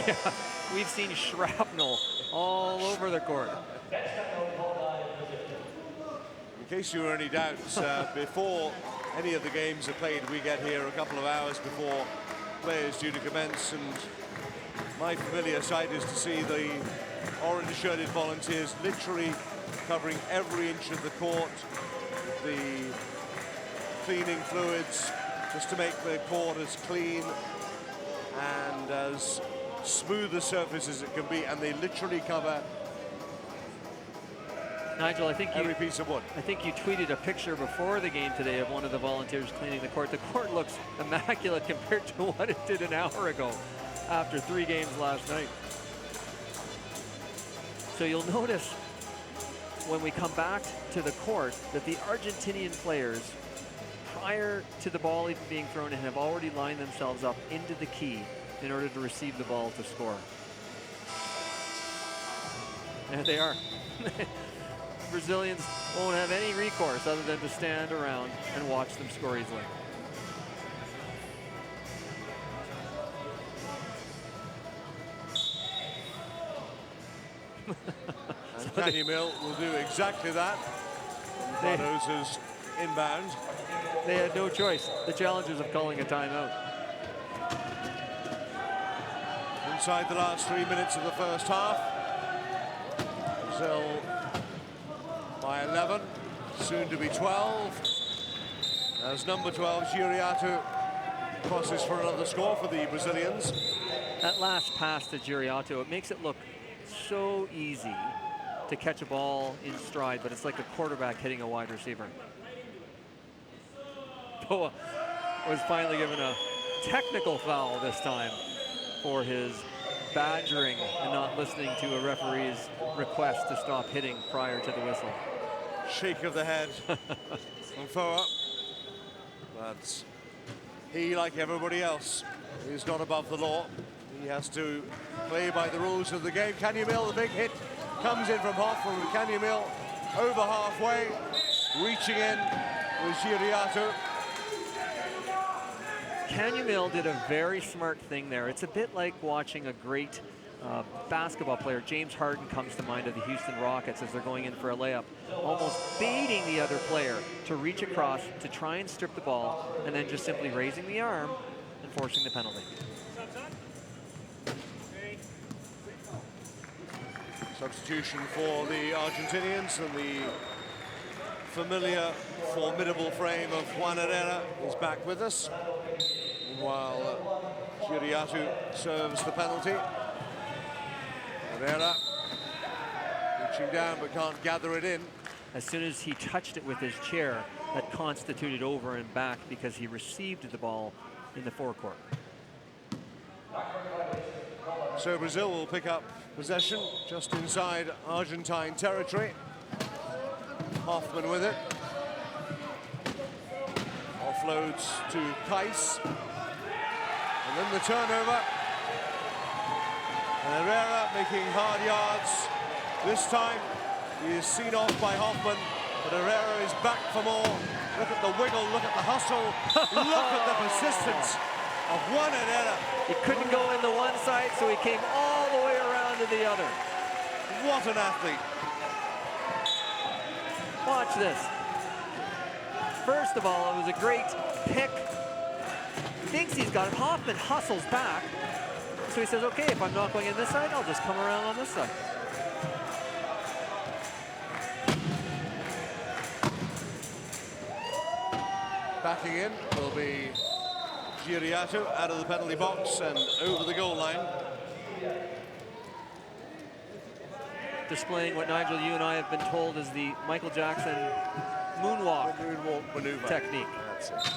D: Yeah, we've seen shrapnel all over the court.
A: In case you were any doubts, before any of the games are played, we get here a couple of hours before players due to commence, and my familiar sight is to see the orange-shirted volunteers literally covering every inch of the court with the cleaning fluids, just to make the court as clean and as smooth a surface as it can be, and they literally cover
D: Nigel, I think
A: every piece of wood.
D: I think you tweeted a picture before the game today of one of the volunteers cleaning the court. The court looks immaculate compared to what it did an hour ago after 3 games last night. So you'll notice when we come back to the court that the Argentinian players prior to the ball even being thrown and have already lined themselves up into the key in order to receive the ball to score. There they are. Brazilians won't have any recourse other than to stand around and watch them score easily.
A: And Canyamil will do exactly that. Cardozo's inbound.
D: They had no choice. The challengers of calling a timeout.
A: Inside the last 3 minutes of the first half. Brazil by 11, soon to be 12. As number 12, Giriato, crosses for another score for the Brazilians.
D: That last pass to Giriato, it makes it look so easy to catch a ball in stride, but it's like a quarterback hitting a wide receiver. Poa was finally given a technical foul this time for his badgering and not listening to a referee's request to stop hitting prior to the whistle.
A: Shake of the head from Foa. But he, like everybody else, is not above the law. He has to play by the rules of the game. Canyamil, the big hit, comes in from Hoffman with Canyamil over halfway, reaching in with Giriato.
D: Canyamil did a very smart thing there. It's a bit like watching a great basketball player. James Harden comes to mind of the Houston Rockets as they're going in for a layup, almost baiting the other player to reach across to try and strip the ball, and then just simply raising the arm and forcing the penalty.
A: Substitution for the Argentinians, and the familiar, formidable frame of Juan Herrera is back with us. While Giriato serves the penalty. Herrera reaching down but can't gather it in.
D: As soon as he touched it with his chair, that constituted over and back because he received the ball in the forecourt.
A: So Brazil will pick up possession just inside Argentine territory. Hoffman with it. Offloads to Kais. And then the turnover. And Herrera making hard yards. This time he is seen off by Hoffman, but Herrera is back for more. Look at the wiggle, look at the hustle, look at the persistence of Juan Herrera.
D: He couldn't go in the one side, so he came all the way around to the other.
A: What an athlete.
D: Watch this. First of all, it was a great pick. Thinks he's got it. Hoffman hustles back. So he says, okay, if I'm not going in this side, I'll just come around on this side.
A: Backing in will be Giriato out of the penalty box and over the goal line.
D: Displaying what, Nigel, you and I have been told is the Michael Jackson moonwalk
A: maneuver
D: technique.
A: That's it.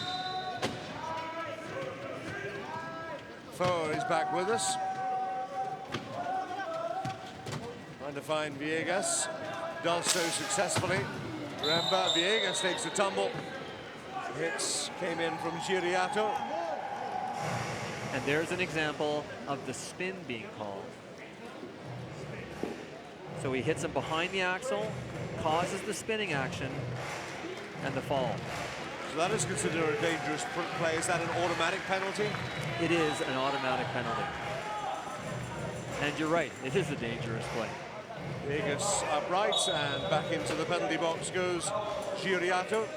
A: Foa is back with us. Trying to find Viegas. Does so successfully. Remember, Viegas takes a tumble. Hits came in from Giriato.
D: And there's an example of the spin being called. So he hits him behind the axle, causes the spinning action, and the fall.
A: So that is considered a dangerous play. Is that an automatic penalty?
D: It is an automatic penalty. And you're right, it is a dangerous play.
A: Vegas upright, and back into the penalty box goes Giriato.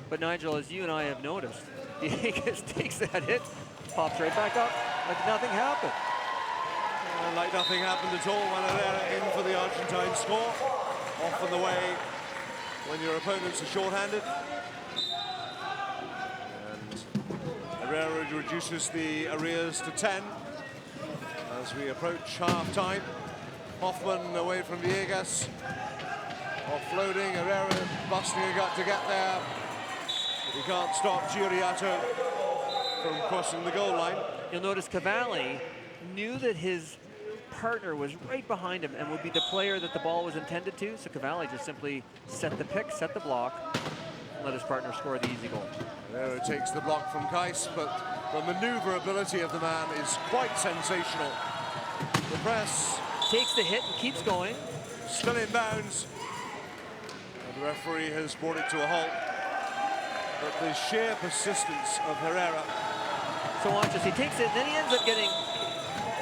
D: But Nigel, as you and I have noticed, Vegas takes that hit, pops right back up like nothing happened.
A: And like nothing happened at all. Juan Herrera in for the Argentine score. Off on the way when your opponents are short-handed. And Herrera reduces the arrears to 10 as we approach half-time. Hoffman away from Viegas. Offloading, Herrera busting a gut to get there. But he can't stop Giriato from crossing the goal line.
D: You'll notice Cavalli knew that his partner was right behind him and would be the player that the ball was intended to, so Cavalli just simply set the pick, set the block, let his partner score the easy goal.
A: There it takes the block from Kais, but the maneuverability of the man is quite sensational. The press
D: Takes the hit and keeps going.
A: still in bounds. And the referee has brought it to a halt. But the sheer persistence of Herrera.
D: So watch this, he takes it, and then he ends up getting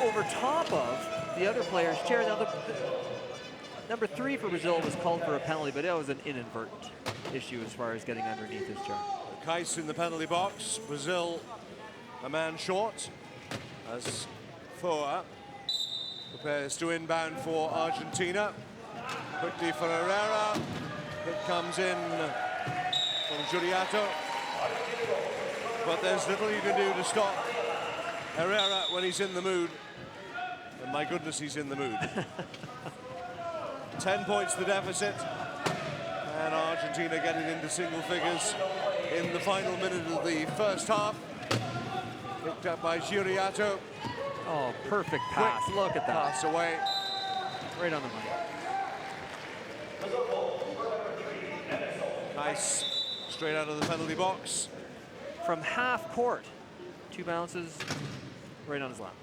D: over top of the other player's chair. Now, the number 3 for Brazil was called for a penalty, but it was an inadvertent issue as far as getting underneath his chair.
A: Kais in the penalty box. Brazil a man short as Foa prepares to inbound for Argentina. Quickly for Herrera. It comes in from Giuriato. But there's little you can do to stop Herrera when he's in the mood. And my goodness, he's in the mood. 10 points the deficit. And Argentina getting into single figures in the final minute of the first half. Picked up by Giuriato.
D: Oh, perfect pass.
A: Quick
D: Look at that.
A: pass away.
D: Right on the money.
A: Nice. Straight out of the penalty box.
D: From half court, 2 bounces, right on his lap.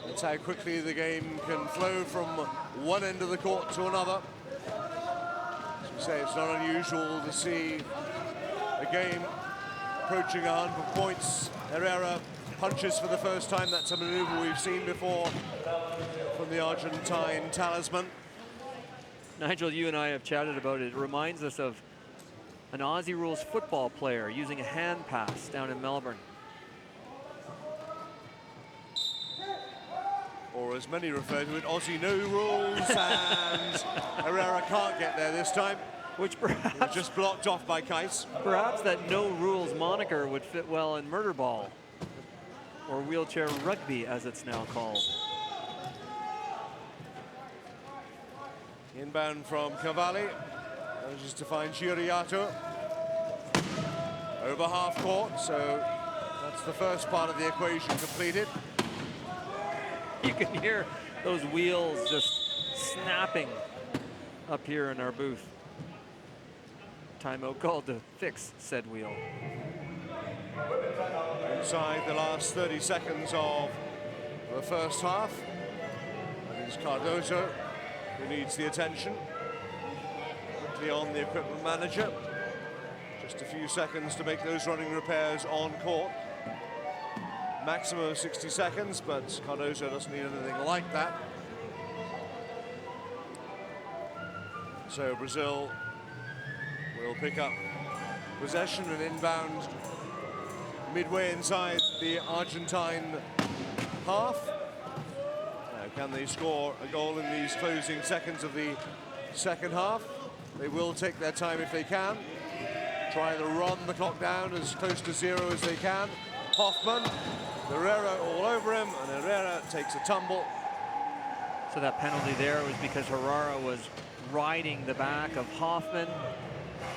A: That's how quickly the game can flow from one end of the court to another. As we say, it's not unusual to see a game approaching 100 points. Herrera punches for the first time. That's a maneuver we've seen before from the Argentine talisman.
D: Nigel, you and I have chatted about it. It reminds us of an Aussie rules football player using a hand pass down in Melbourne.
A: Or as many refer to it, Aussie no rules, and Herrera can't get there this time.
D: Which perhaps
A: Just blocked off by Kais.
D: Perhaps that no rules moniker would fit well in murder ball, or wheelchair rugby as it's now called.
A: Inbound from Cavalli. Manages to find Giuriato. Over half court, so that's the first part of the equation completed.
D: You can hear those wheels just snapping up here in our booth. Timeout called to fix said wheel.
A: Inside the last 30 seconds of the first half. That is Cardozo, who needs the attention. Quickly on the equipment manager. Just a few seconds to make those running repairs on court. Maximum of 60 seconds, but Cardozo doesn't need anything like that. So Brazil will pick up possession and inbound midway inside the Argentine half. Now, can they score a goal in these closing seconds of the second half? They will take their time if they can. Try to run the clock down as close to 0 as they can. Hoffman, Herrera all over him, and Herrera takes a tumble.
D: So that penalty there was because Herrera was riding the back of Hoffman.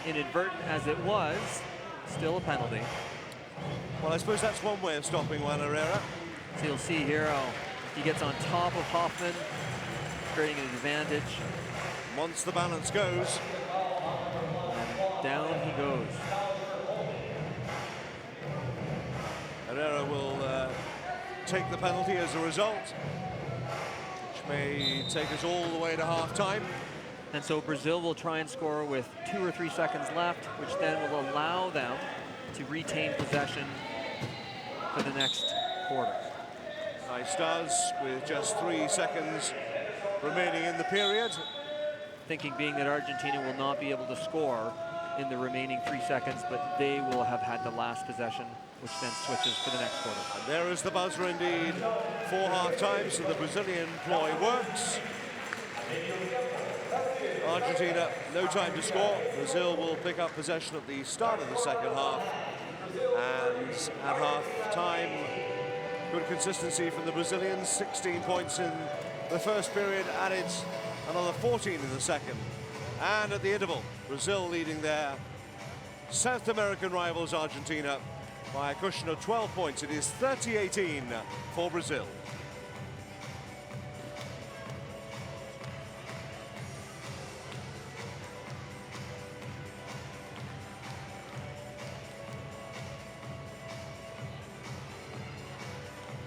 D: Inadvertent as it was, still a penalty.
A: Well, I suppose that's one way of stopping Juan Herrera.
D: So you'll see here how he gets on top of Hoffman, creating an advantage.
A: Once the balance goes,
D: And down he goes.
A: Herrera will take the penalty as a result, which may take us all the way to half-time.
D: And so Brazil will try and score with 2 or 3 seconds left, which then will allow them to retain possession for the next quarter.
A: Nice does, with just 3 seconds remaining in the period.
D: Thinking being that Argentina will not be able to score in the remaining 3 seconds, but they will have had the last possession, which then switches for the next quarter.
A: And there is the buzzer indeed for half-time, so the Brazilian ploy works. Argentina, no time to score. Brazil will pick up possession at the start of the second half. And at half-time, good consistency from the Brazilians. 16 points in the first period, added another 14 in the second. And at the interval, Brazil leading their South American rivals Argentina by a cushion of 12 points. It is 30-18 for Brazil.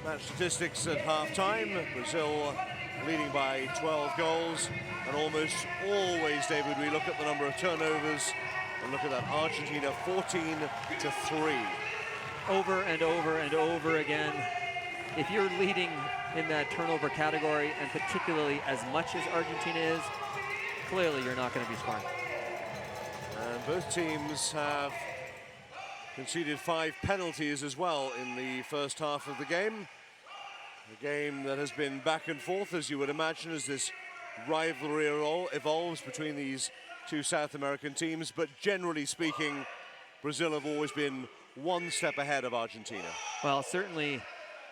A: Match statistics at half-time. Brazil leading by 12 goals. And almost always, David, we look at the number of turnovers and look at that. Argentina 14-3.
D: Over and over and over again. If you're leading in that turnover category, and particularly as much as Argentina is, clearly you're not going to be smart.
A: And both teams have conceded 5 penalties as well in the first half of the game. A game that has been back and forth, as you would imagine, as this rivalry evolves between these two South American teams. But generally speaking, Brazil have always been one step ahead of Argentina.
D: Well, certainly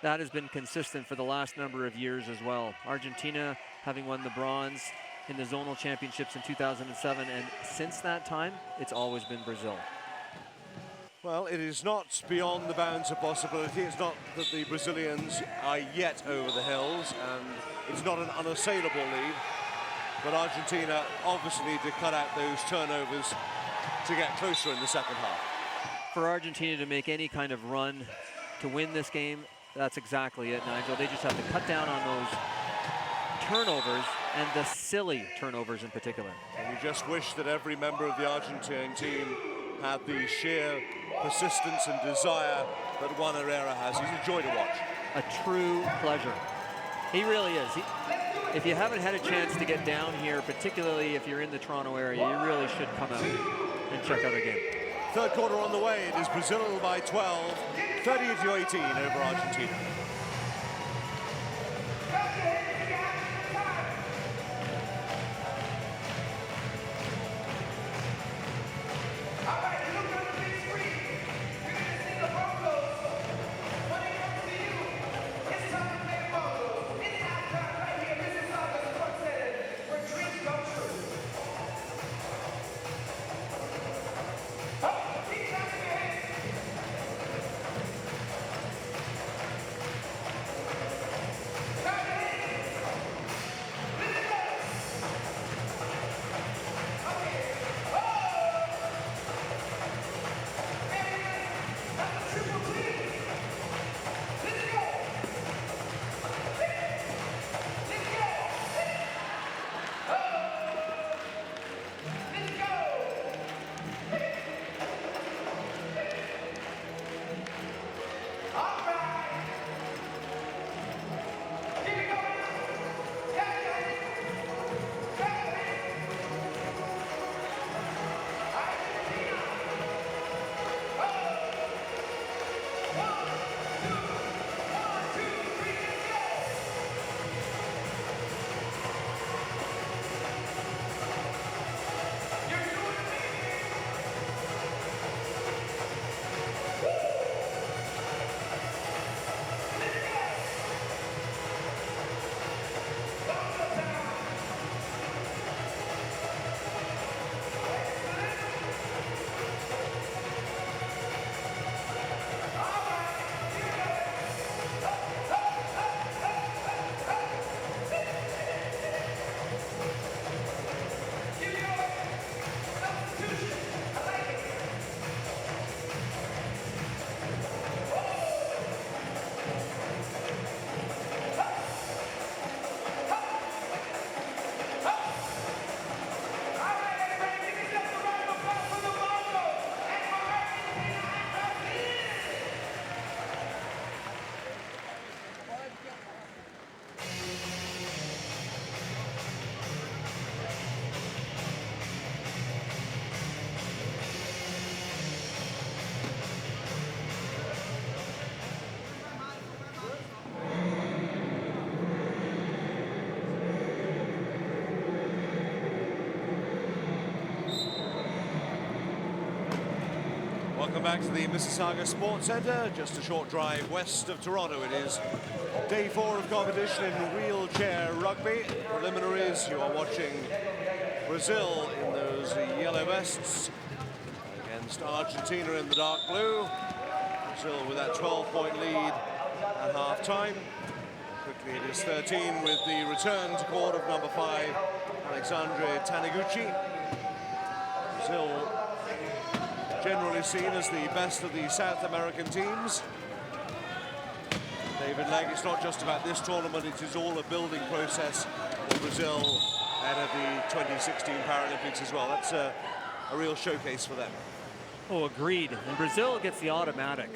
D: that has been consistent for the last number of years as well. Argentina having won the bronze in the zonal championships in 2007, and since that time, it's always been Brazil.
A: Well, it is not beyond the bounds of possibility. It's not that the Brazilians are yet over the hills, and it's not an unassailable lead. But Argentina obviously need to cut out those turnovers to get closer in the second half.
D: For Argentina to make any kind of run to win this game, that's exactly it, Nigel. They just have to cut down on those turnovers, and the silly turnovers in particular.
A: And you just wish that every member of the Argentine team had the sheer persistence and desire that Juan Herrera has. He's a joy to watch.
D: A true pleasure. He really is. If you haven't had a chance to get down here, particularly if you're in the Toronto area, you really should come out and check out a game.
A: Third quarter on the way. It is Brazil by 12, 30-18 over Argentina. Welcome back to the Mississauga Sports Centre, just a short drive west of Toronto. It is day 4 of competition in wheelchair rugby. Preliminaries, you are watching Brazil in those yellow vests against Argentina in the dark blue. Brazil with that 12-point lead at half-time. Quickly it is 13 with the return to court of number 5, Alexandre Taniguchi. Brazil generally seen as the best of the South American teams. They David Legg, it's not just about this tournament, it is all a building process for Brazil ahead of the 2016 Paralympics as well. That's a real showcase for them.
D: Oh, agreed. And Brazil gets the automatic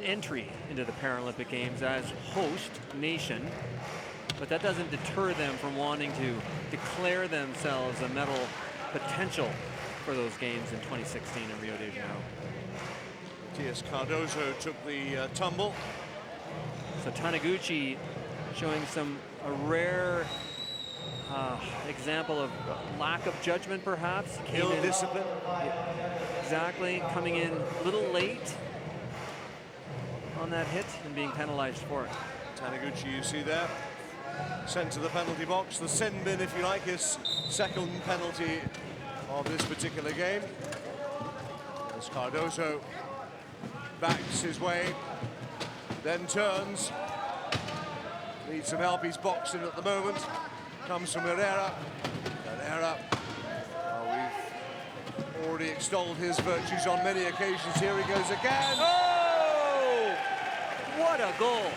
D: entry into the Paralympic Games as host nation, but that doesn't deter them from wanting to declare themselves a medal potential for those games in 2016 in Rio de Janeiro.
A: Matias Cardoso took the tumble.
D: So Taniguchi showing a rare example of lack of judgment, perhaps.
A: Ill discipline.
D: Exactly, coming in a little late on that hit and being penalized for it.
A: Taniguchi, you see there, sent to the penalty box. The sin bin, if you like, his second penalty of this particular game. As Cardoso backs his way, then turns. Needs some help, he's boxing at the moment. Comes from Herrera. Herrera, we've already extolled his virtues on many occasions. Here he goes again.
D: Oh! What a goal!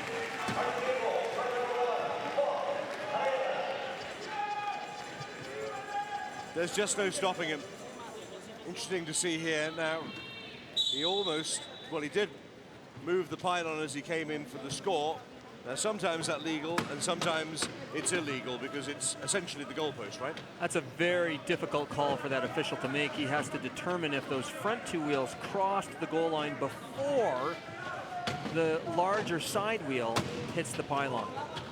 A: There's just no stopping him. Interesting to see here now. He almost, well, he did move the pylon as he came in for the score. Now, sometimes that's legal, and sometimes it's illegal because it's essentially the goalpost, right?
D: That's a very difficult call for that official to make. He has to determine if those front two wheels crossed the goal line before the larger side wheel hits the pylon.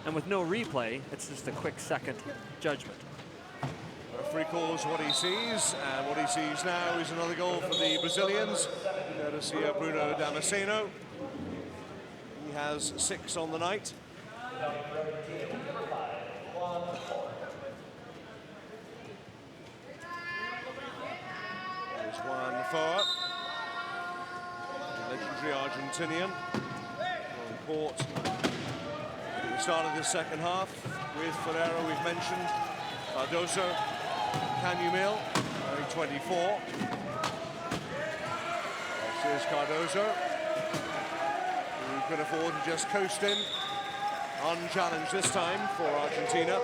D: And with no replay, it's just a quick second judgment.
A: Referee calls what he sees, and what he sees now is another goal for the Brazilians, courtesy of Bruno Damasceno. He has 6 on the night. There's Juan Foa, the legendary Argentinian, on court at the start of the second half with Ferreira, we've mentioned. Cardoso, Canyumil, only 24. Here's Cardoso, who can afford to just coast in, unchallenged this time for Argentina.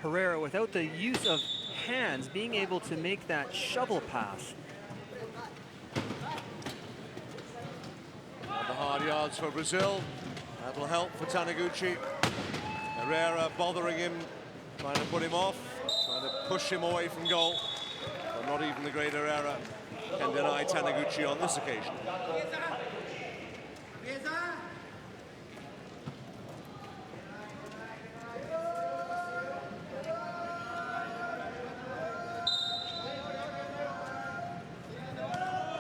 D: Herrera, without the use of hands, being able to make that shovel pass.
A: On the hard yards for Brazil. That'll help for Taniguchi. Herrera bothering him, trying to put him off, trying to push him away from goal. But not even the great Herrera can deny Taniguchi on this occasion.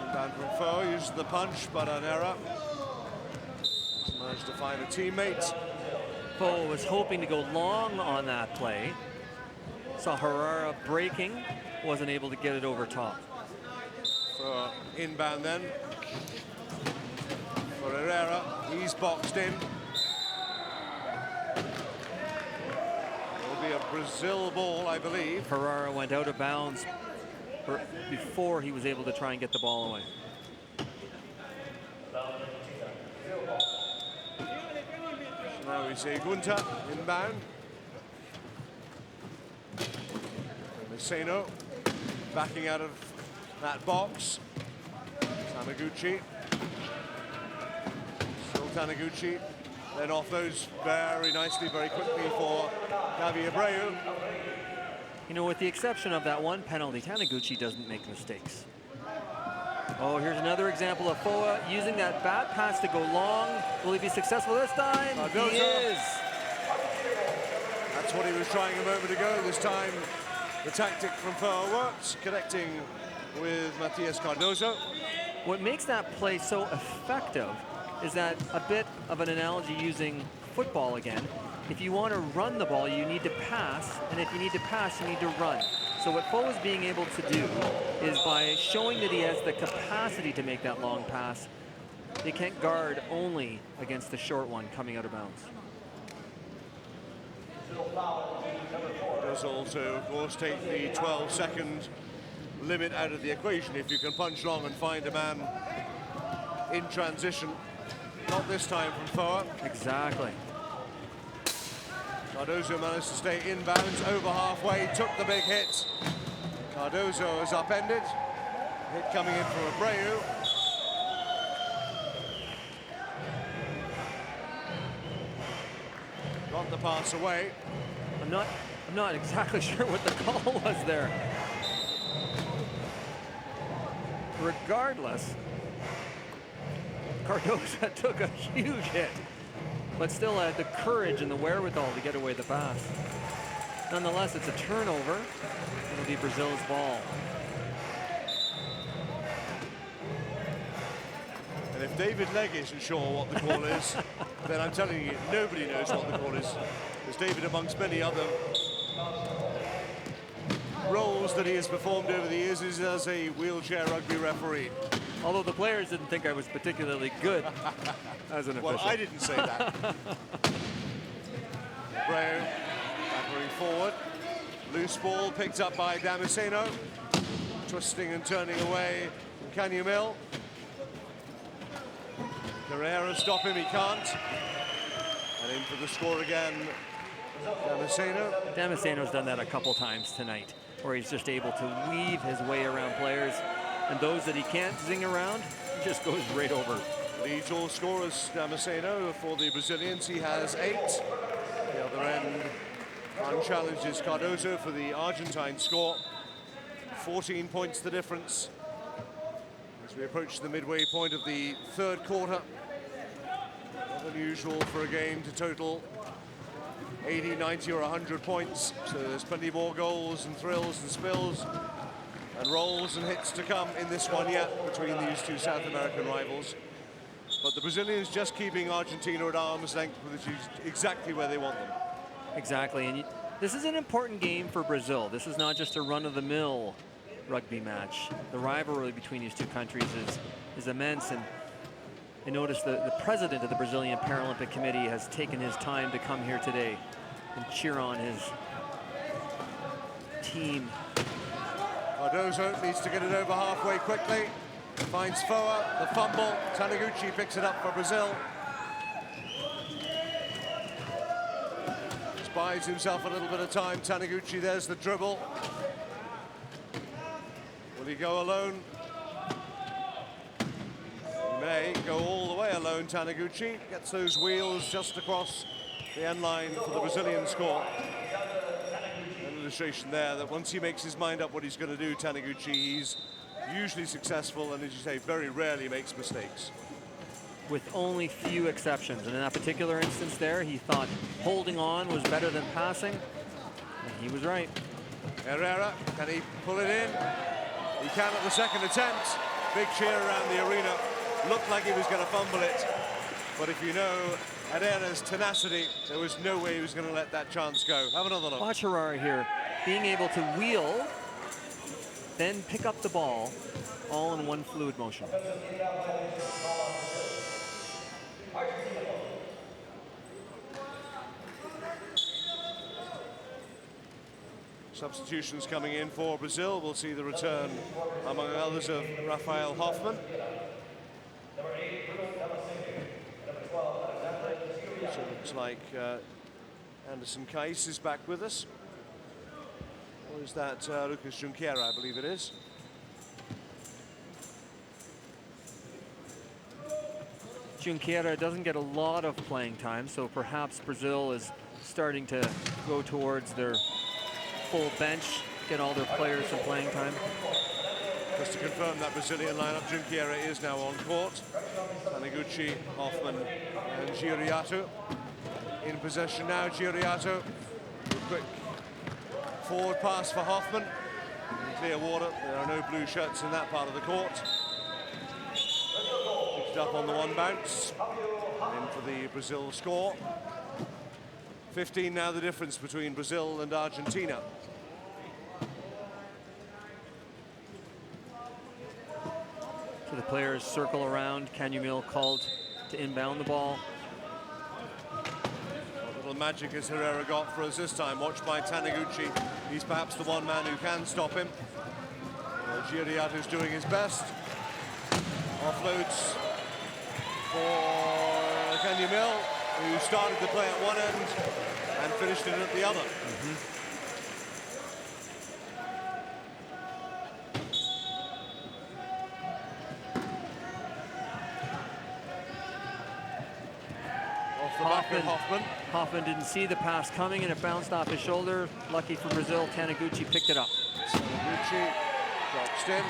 A: Inbound from Foe, uses the punch, but an error. Managed to find a teammate.
D: Foe was hoping to go long on that play. Saw Herrera breaking, wasn't able to get it over top.
A: For inbound then. For Herrera, he's boxed in. It'll be a Brazil ball, I believe.
D: Herrera went out of bounds before he was able to try and get the ball away.
A: Now we see Gunta inbound. Damasceno backing out of that box. Taniguchi. Still Taniguchi. Then off those very nicely, very quickly for Davi Abreu.
D: You know, with the exception of that one penalty, Taniguchi doesn't make mistakes. Oh, here's another example of Foa using that bat pass to go long. Will he be successful this time? He is.
A: That's what he was trying a moment ago. This time, the tactic from Foa works, connecting with Matias Cardoso.
D: What makes that play so effective is that a bit of an analogy using football again. If you want to run the ball, you need to pass, and if you need to pass, you need to run. So what Foe is being able to do is by showing that he has the capacity to make that long pass, they can't guard only against the short one coming out of bounds.
A: Does also, of course, take the 12-second limit out of the equation if you can punch long and find a man in transition. Not this time from Foa.
D: Exactly.
A: Cardozo managed to stay inbounds over halfway, took the big hit. Cardozo is upended. Hit coming in from Abreu. Got the pass away.
D: I'm not exactly sure what the call was there. Regardless, Cardozo took a huge hit, but still had the courage and the wherewithal to get away the pass. Nonetheless, it's a turnover. It'll be Brazil's ball.
A: And if David Legg isn't sure what the call is, then I'm telling you, nobody knows what the call is. Because David, amongst many other roles that he has performed over the years, is as a wheelchair rugby referee.
D: Although the players didn't think I was particularly good as an official.
A: Well, I didn't say that. Abreu backering forward. Loose ball picked up by Damasceno. Twisting and turning away Canyamel. Carrera stop him, he can't. And in for the score again, Damasceno.
D: Damasceno's done that a couple times tonight, where he's just able to weave his way around players, and those that he can't zing around, he just goes right over.
A: Leads all scorers, Damasceno, for the Brazilians. He has 8. The other end, unchallenged is Cardozo for the Argentine score. 14 points the difference as we approach the midway point of the third quarter. Not unusual for a game to total 80, 90 or 100 points, so there's plenty more goals and thrills and spills and rolls and hits to come in this one yet between these two South American rivals. But the Brazilians just keeping Argentina at arm's length, which is exactly where they want them.
D: Exactly, and this is an important game for Brazil. This is not just a run-of-the-mill rugby match. The rivalry between these two countries is immense, and I noticed the president of the Brazilian Paralympic Committee has taken his time to come here today and cheer on his team.
A: Cardozo needs to get it over halfway quickly. Finds Foa, the fumble. Taniguchi picks it up for Brazil. Just buys himself a little bit of time. Taniguchi, there's the dribble. Will he go alone? He may go all the way alone, Taniguchi. Gets those wheels just across the end line for the Brazilian score. An illustration there that once he makes his mind up what he's going to do, Taniguchi, he's usually successful, and as you say, very rarely makes mistakes.
D: With only few exceptions, and in that particular instance there, he thought holding on was better than passing, and he was right.
A: Herrera, can he pull it in? He can at the second attempt. Big cheer around the arena. Looked like he was going to fumble it, but if you know Herrera's tenacity, there was no way he was going to let that chance go. Have another look.
D: Watch Herrera here, being able to wheel, then pick up the ball, all in one fluid motion.
A: Substitutions coming in for Brazil. We'll see the return, among others, of Rafael Hoffman. So it looks like Anderson Kais is back with us. Or is that Lucas Junqueira, I believe it is.
D: Junqueira doesn't get a lot of playing time, so perhaps Brazil is starting to go towards their full bench, get all their players some playing time.
A: Just to confirm that Brazilian lineup, Junqueira is now on court. Taniguchi, Hoffman and Giuriato in possession now. Giuriato, a quick forward pass for Hoffman. In clear water, there are no blue shirts in that part of the court. Picked up on the one bounce. In for the Brazil score. 15 now the difference between Brazil and Argentina.
D: So the players circle around. Canyamel called to inbound the ball.
A: What little magic has Herrera got for us this time? Watched by Taniguchi. He's perhaps the one man who can stop him. Giuriato's doing his best. Offloads for Kanyamil, who started the play at one end and finished it at the other. Off the back of Hoffman.
D: Hoffman didn't see the pass coming and it bounced off his shoulder. Lucky for Brazil, Taniguchi picked it up.
A: Taniguchi drops in.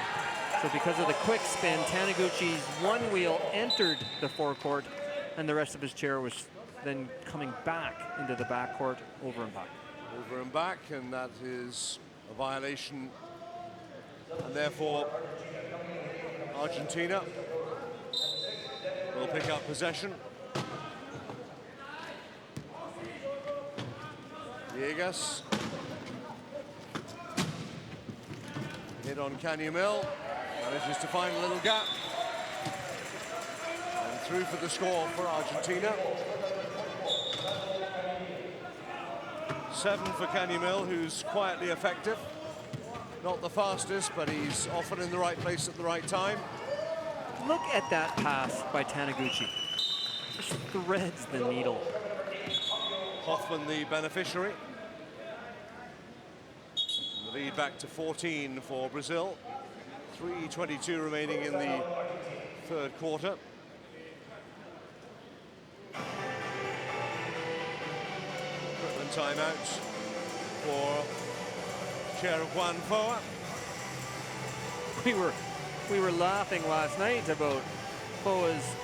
D: So because of the quick spin, Taniguchi's one wheel entered the forecourt and the rest of his chair was then coming back into the backcourt, over and back.
A: Over and back, and that is a violation. And therefore, Argentina will pick up possession. Villegas. Hit on Kanyamil. Manages to find a little gap. And through for the score for Argentina. 7 for Kanyamil, who's quietly effective. Not the fastest, but he's often in the right place at the right time.
D: Look at that pass by Taniguchi. Just threads the needle.
A: Hoffman the beneficiary. The lead back to 14 for Brazil. 3:22 remaining in the third quarter. Equipment timeout for Chair Juan Foa.
D: We were laughing last night about Foa's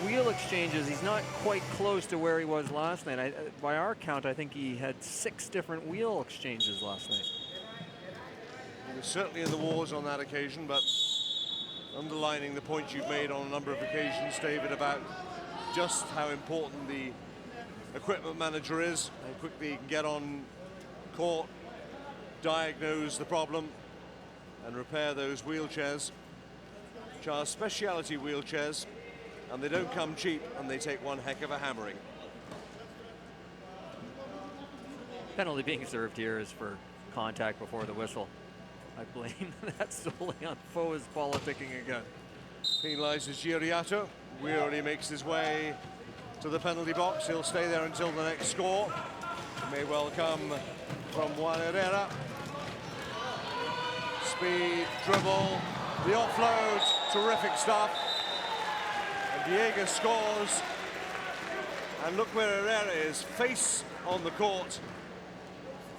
D: wheel exchanges. He's not quite close to where he was last night. By our count, I think he had 6 different wheel exchanges last night.
A: He was certainly in the wars on that occasion, but underlining the point you've made on a number of occasions, David, about just how important the equipment manager is, how quickly he can get on court, diagnose the problem, and repair those wheelchairs, which are specialty wheelchairs, and they don't come cheap, and they take one heck of a hammering.
D: Penalty being served here is for contact before the whistle. I blame that solely on Foa's politicking again.
A: Penalises Giuriato. Wearily makes his way to the penalty box. He'll stay there until the next score. It may well come from Juan Herrera. Speed, dribble, the offload, terrific stuff. And Villegas scores. And look where Herrera is, face on the court.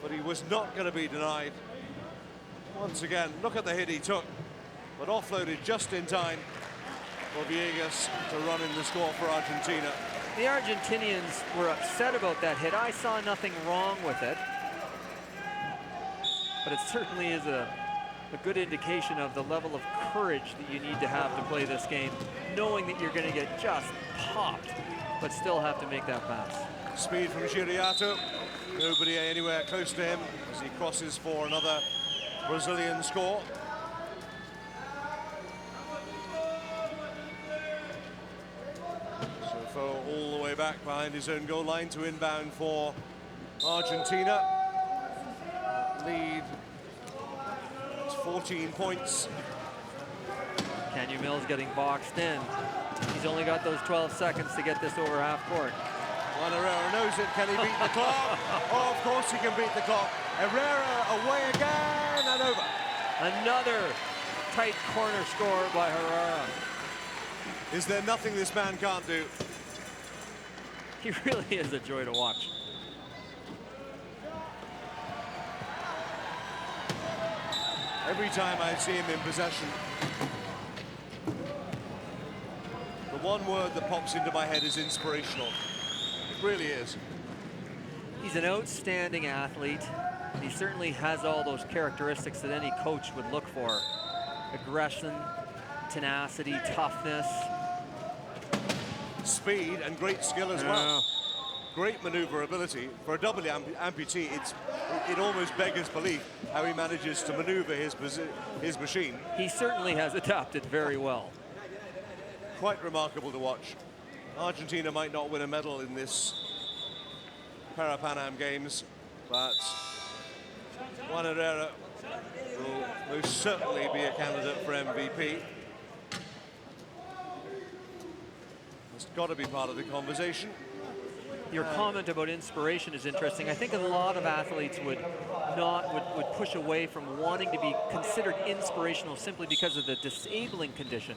A: But he was not going to be denied. Once again, look at the hit he took, but offloaded just in time for Villegas to run in the score for Argentina.
D: The Argentinians were upset about that hit. I saw nothing wrong with it. But it certainly is a good indication of the level of courage that you need to have to play this game, knowing that you're going to get just popped, but still have to make that pass.
A: Speed from Giuriato. Nobody anywhere close to him as he crosses for another Brazilian score. So Foa all the way back behind his own goal line to inbound for Argentina. Lead, it's 14 points.
D: Kanyamil's getting boxed in. He's only got those 12 seconds to get this over half court.
A: Juan Herrera knows it. Can he beat the clock? Oh, of course he can beat the clock. Herrera away again and over.
D: Another tight corner score by Herrera.
A: Is there nothing this man can't do?
D: He really is a joy to watch.
A: Every time I see him in possession, the one word that pops into my head is inspirational. It really is.
D: He's an outstanding athlete. He certainly has all those characteristics that any coach would look for. Aggression, tenacity, toughness.
A: Speed and great skill as well. Great maneuverability. For a double amputee, it almost beggars belief how he manages to maneuver his machine.
D: He certainly has adapted very well.
A: Quite remarkable to watch. Argentina might not win a medal in this Parapan Am Games, but Juan Herrera will most certainly be a candidate for MVP. It's got to be part of the conversation.
D: Your comment about inspiration is interesting. I think a lot of athletes would push away from wanting to be considered inspirational simply because of the disabling condition.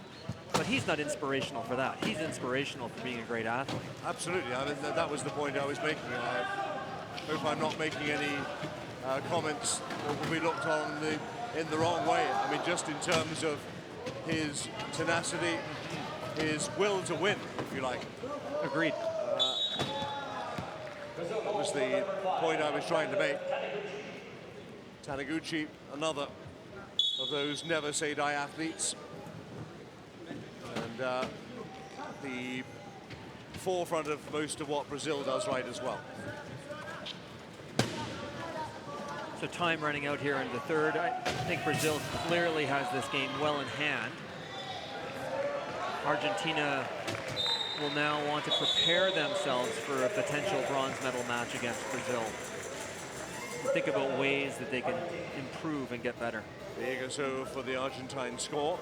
D: But he's not inspirational for that. He's inspirational for being a great athlete.
A: Absolutely. I mean, that was the point I was making. I hope I'm not making any comments that will be looked on in the wrong way. I mean, just in terms of his tenacity, his will to win, if you like.
D: Agreed.
A: That was the point I was trying to make. Taniguchi, another of those never say die athletes. And the forefront of most of what Brazil does right as well.
D: So time running out here in the third. I think Brazil clearly has this game well in hand. Argentina will now want to prepare themselves for a potential bronze medal match against Brazil. Think about ways that they can improve and get better.
A: There you go, so for the Argentine score.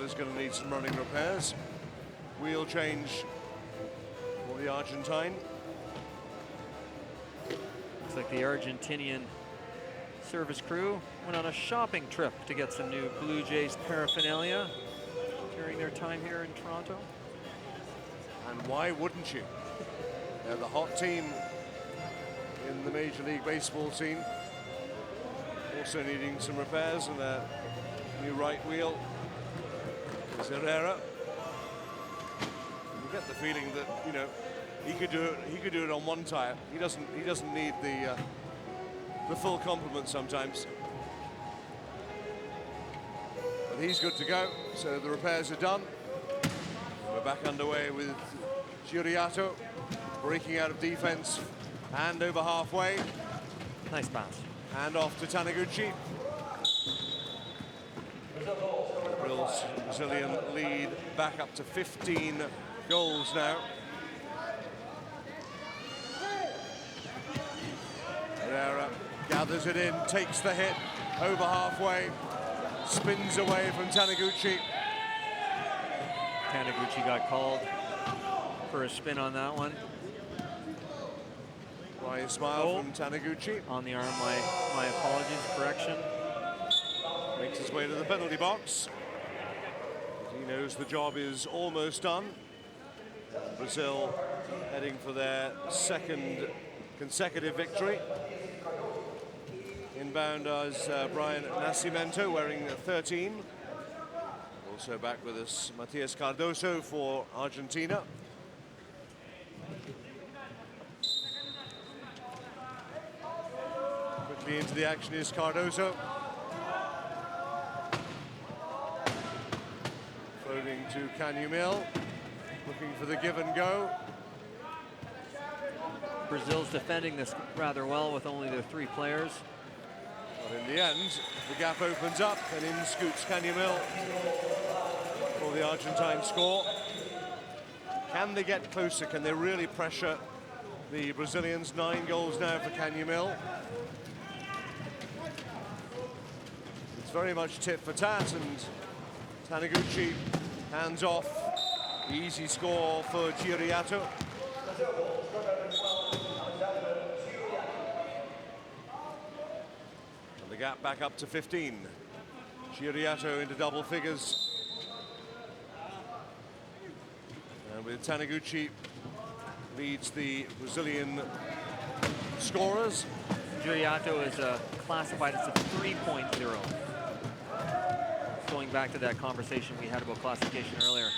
A: Is going to need some running repairs. Wheel change for the Argentine.
D: Looks like the Argentinian service crew went on a shopping trip to get some new Blue Jays paraphernalia during their time here in Toronto.
A: And why wouldn't you? They're the hot team in the Major League Baseball scene. Also needing some repairs and a new right wheel. Herrera. You get the feeling that, you know, he could do it on one tire. He doesn't need the full complement sometimes. But he's good to go. So the repairs are done. We're back underway with Giuriato breaking out of defense and over halfway.
D: Nice pass.
A: And off to Taniguchi. Brazilian lead back up to 15 goals now. Herrera gathers it in, takes the hit, over halfway, spins away from Taniguchi.
D: Taniguchi got called for a spin on that one.
A: Why smile from Taniguchi.
D: On the arm, my apologies, correction.
A: Makes his way to the penalty box. He knows the job is almost done. Brazil heading for their second consecutive victory. Inbound is Brian Nascimento wearing 13. Also back with us, Matias Cardoso for Argentina. Quickly into the action is Cardoso. Floating to Canyumil, looking for the give and go.
D: Brazil's defending this rather well with only their 3 players.
A: But in the end, the gap opens up and in scoots Canyumil for the Argentine score. Can they get closer? Can they really pressure the Brazilians? 9 goals now for Canyumil. It's very much tit for tat, and Taniguchi hands off. Easy score for Giuriato. And the gap back up to 15. Giuriato into double figures. And with Taniguchi leads the Brazilian scorers.
D: Giuriato is classified as a 3.0. Going back to that conversation we had about classification earlier.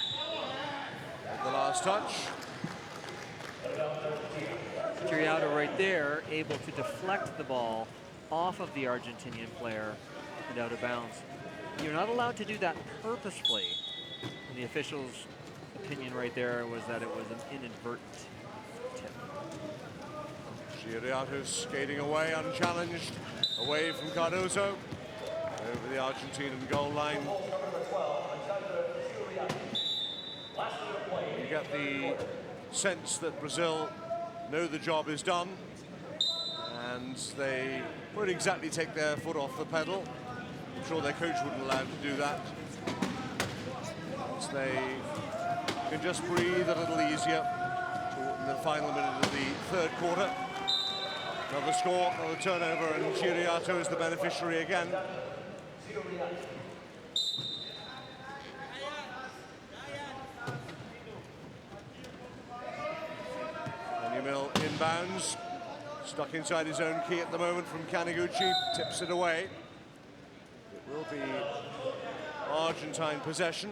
A: At the last touch.
D: Giuriato right there, able to deflect the ball off of the Argentinian player and out of bounds. You're not allowed to do that purposefully. And the official's opinion right there was that it was an inadvertent tip.
A: Giuriato skating away unchallenged, away from Cardoso. over the Argentinian goal line. You get the sense that Brazil know the job is done, and they won't exactly take their foot off the pedal. I'm sure their coach wouldn't allow them to do that. As they can just breathe a little easier in the final minute of the third quarter. Another score, another turnover, and Chiriato is the beneficiary again. Mill inbounds, stuck inside his own key at the moment from Kaneguchi, tips it away. It will be Argentine possession.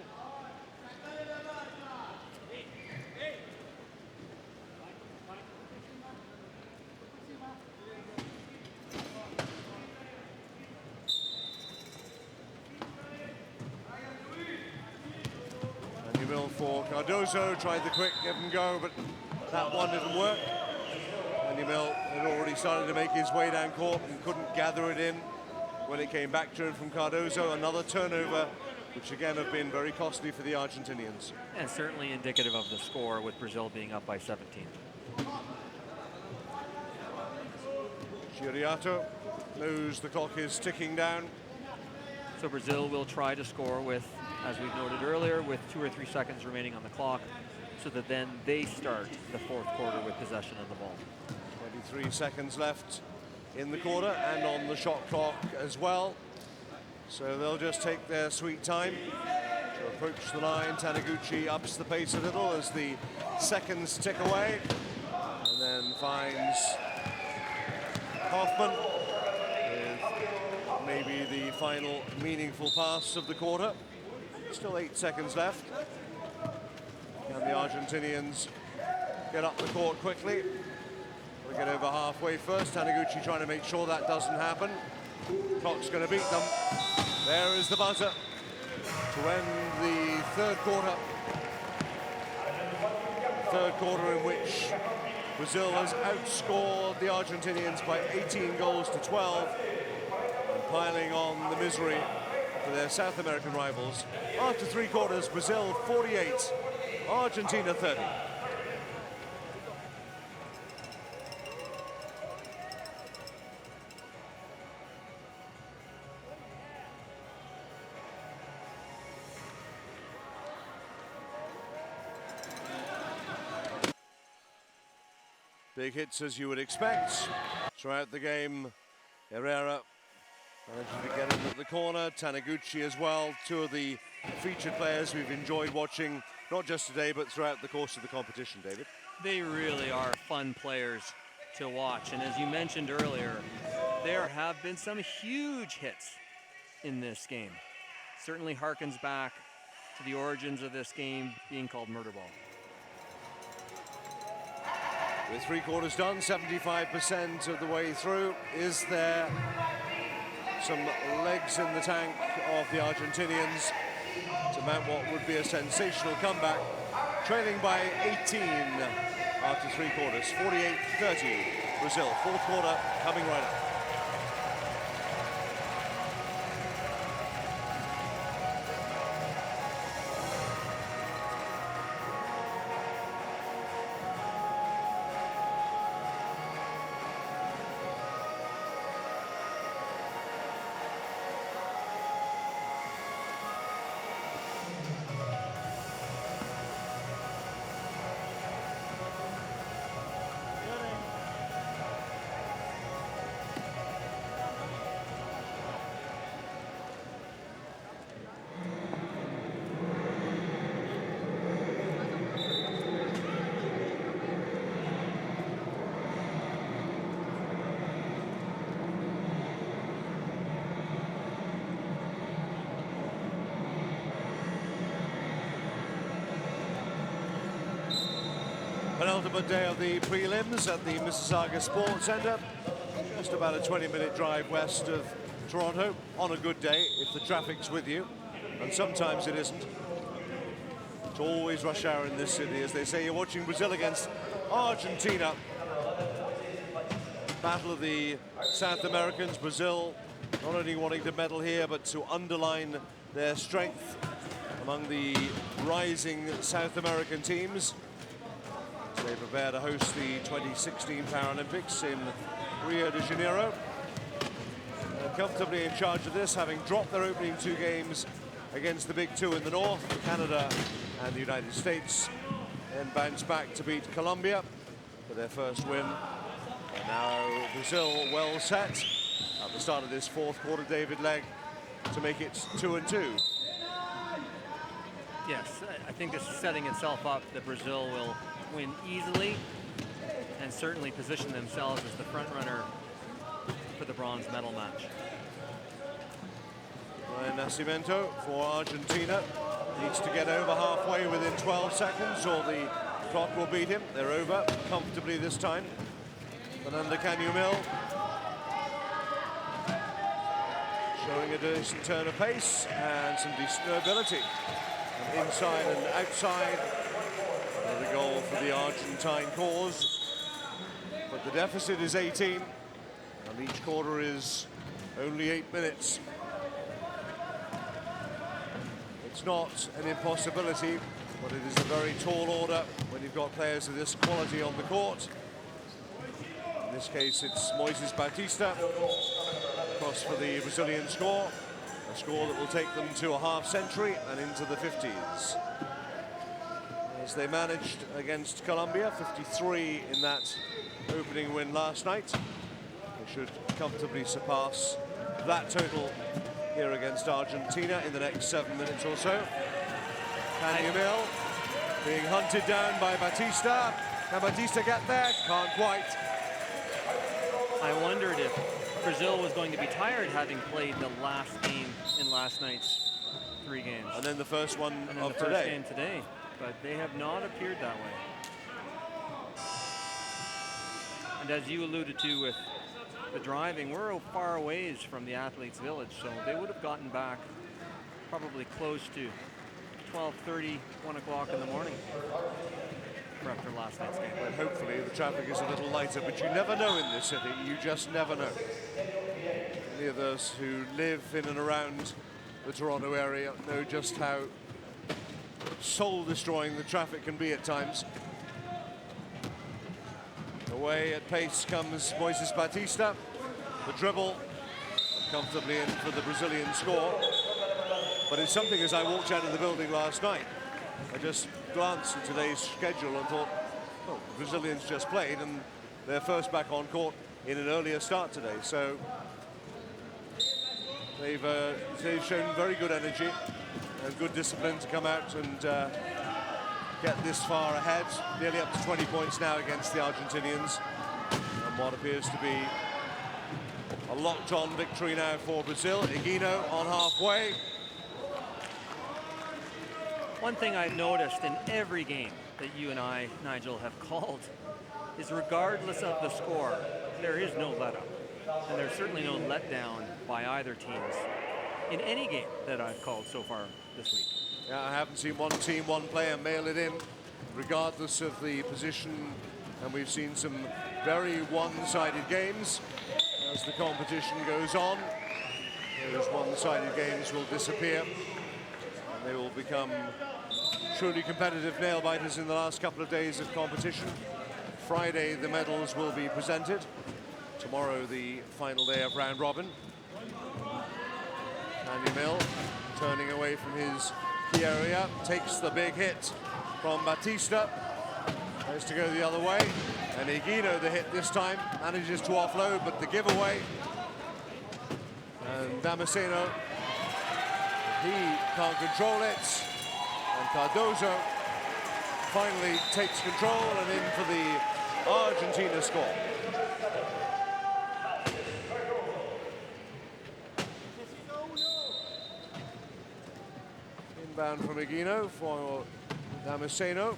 A: And Mill for Cardozo, tried the quick give and go, but that one didn't work. Andy Mill had already started to make his way down court and couldn't gather it in when it came back to him from Cardozo. Another turnover, which again have been very costly for the Argentinians.
D: And certainly indicative of the score, with Brazil being up by 17.
A: Chiriato knows the clock is ticking down.
D: So Brazil will try to score with, as we've noted earlier, with 2 or 3 seconds remaining on the clock, so that then they start the fourth quarter with possession of the ball.
A: 23 seconds left in the quarter and on the shot clock as well. So they'll just take their sweet time to approach the line. Taniguchi ups the pace a little as the seconds tick away, and then finds Hoffman with maybe the final meaningful pass of the quarter. Still 8 seconds left. Can the Argentinians get up the court quickly? We'll get over halfway first. Taniguchi trying to make sure that doesn't happen. Clock's going to beat them. There is the buzzer to end the third quarter. Third quarter in which Brazil has outscored the Argentinians by 18 goals to 12, and piling on the misery for their South American rivals. After 3 quarters, Brazil 48, Argentina 30. Big hits, as you would expect. Throughout the game, Herrera managing to get into the corner. Taniguchi as well, 2 of the featured players we've enjoyed watching, not just today, but throughout the course of the competition, David.
D: They really are fun players to watch. And as you mentioned earlier, there have been some huge hits in this game. Certainly harkens back to the origins of this game being called murder ball.
A: With 3 quarters done, 75% of the way through, is there some legs in the tank of the Argentinians to mount what would be a sensational comeback, trailing by 18 after 3 quarters, 48-30 Brazil. Fourth quarter coming right up. Penultimate day of the prelims at the Mississauga Sports Centre. Just about a 20-minute drive west of Toronto on a good day, if the traffic's with you, and sometimes it isn't. It's always rush hour in this city, as they say. You're watching Brazil against Argentina. battle of the South Americans. Brazil not only wanting to medal here, but to underline their strength among the rising South American teams. So they prepare to host the 2016 Paralympics in Rio de Janeiro. They're comfortably in charge of this, having dropped their opening 2 games against the big 2 in the north, Canada and the United States, then bounced back to beat Colombia for their first win. And now Brazil well set at the start of this 4th quarter. David Legg to make it 2-2.
D: Yes, I think this is setting itself up that Brazil will win easily and certainly position themselves as the front runner for the bronze medal match.
A: Ryan Nascimento for Argentina needs to get over halfway within 12 seconds or the clock will beat him. They're over comfortably this time. Fernanda Canyumil showing a decent turn of pace and some decent mobility. And inside and outside. Another goal for the Argentine cause. But the deficit is 18 and each quarter is only 8 minutes. It's not an impossibility, but it is a very tall order when you've got players of this quality on the court. In this case, it's Moises Batista across for the Brazilian score, a score that will take them to a half-century and into the 50s. As they managed against Colombia, 53 in that opening win last night. They should comfortably surpass that total here against Argentina in the next 7 minutes or so. Canyumil being hunted down by Batista. Can Batista get there? Can't quite.
D: I wondered if Brazil was going to be tired having played the last game in last night's 3 games.
A: And then the first one
D: And then
A: of
D: the first
A: today.
D: game today, but they have not appeared that way. And as you alluded to with the driving, we're far ways from the athletes' village, so they would have gotten back probably close to 12:30, 1 o'clock in the morning after last night's game.
A: And hopefully the traffic is a little lighter, but you never know in this city. You just never know. Any of those who live in and around the Toronto area know just how soul-destroying the traffic can be at times. Away at pace comes Moises Batista. The dribble comfortably in for the Brazilian score. But it's something as I walked out of the building last night, I just glanced at today's schedule and thought, oh, the Brazilians just played and they're first back on court in an earlier start today. So they've shown very good energy and good discipline to come out and get this far ahead, nearly up to 20 points now against the Argentinians. And what appears to be a locked-on victory now for Brazil. Higuino on halfway.
D: One thing I've noticed in every game that you and I, Nigel, have called is regardless of the score, there is no let-up. And there's certainly no letdown by either teams in any game that I've called so far this week.
A: Yeah, I haven't seen one team, one player mail it in, regardless of the position. And we've seen some very one-sided games as the competition goes on. Those one-sided games will disappear. And they will become truly competitive nail-biters in the last couple of days of competition. Friday, the medals will be presented. Tomorrow, the final day of round robin. Canyumil turning away from his key area, takes the big hit from Batista. Tries to go the other way. And Higuino, the hit this time, manages to offload, but the giveaway. And Damasceno, he can't control it. And Cardozo finally takes control and in for the Argentina score. Inbound from Higuino for Damasceno.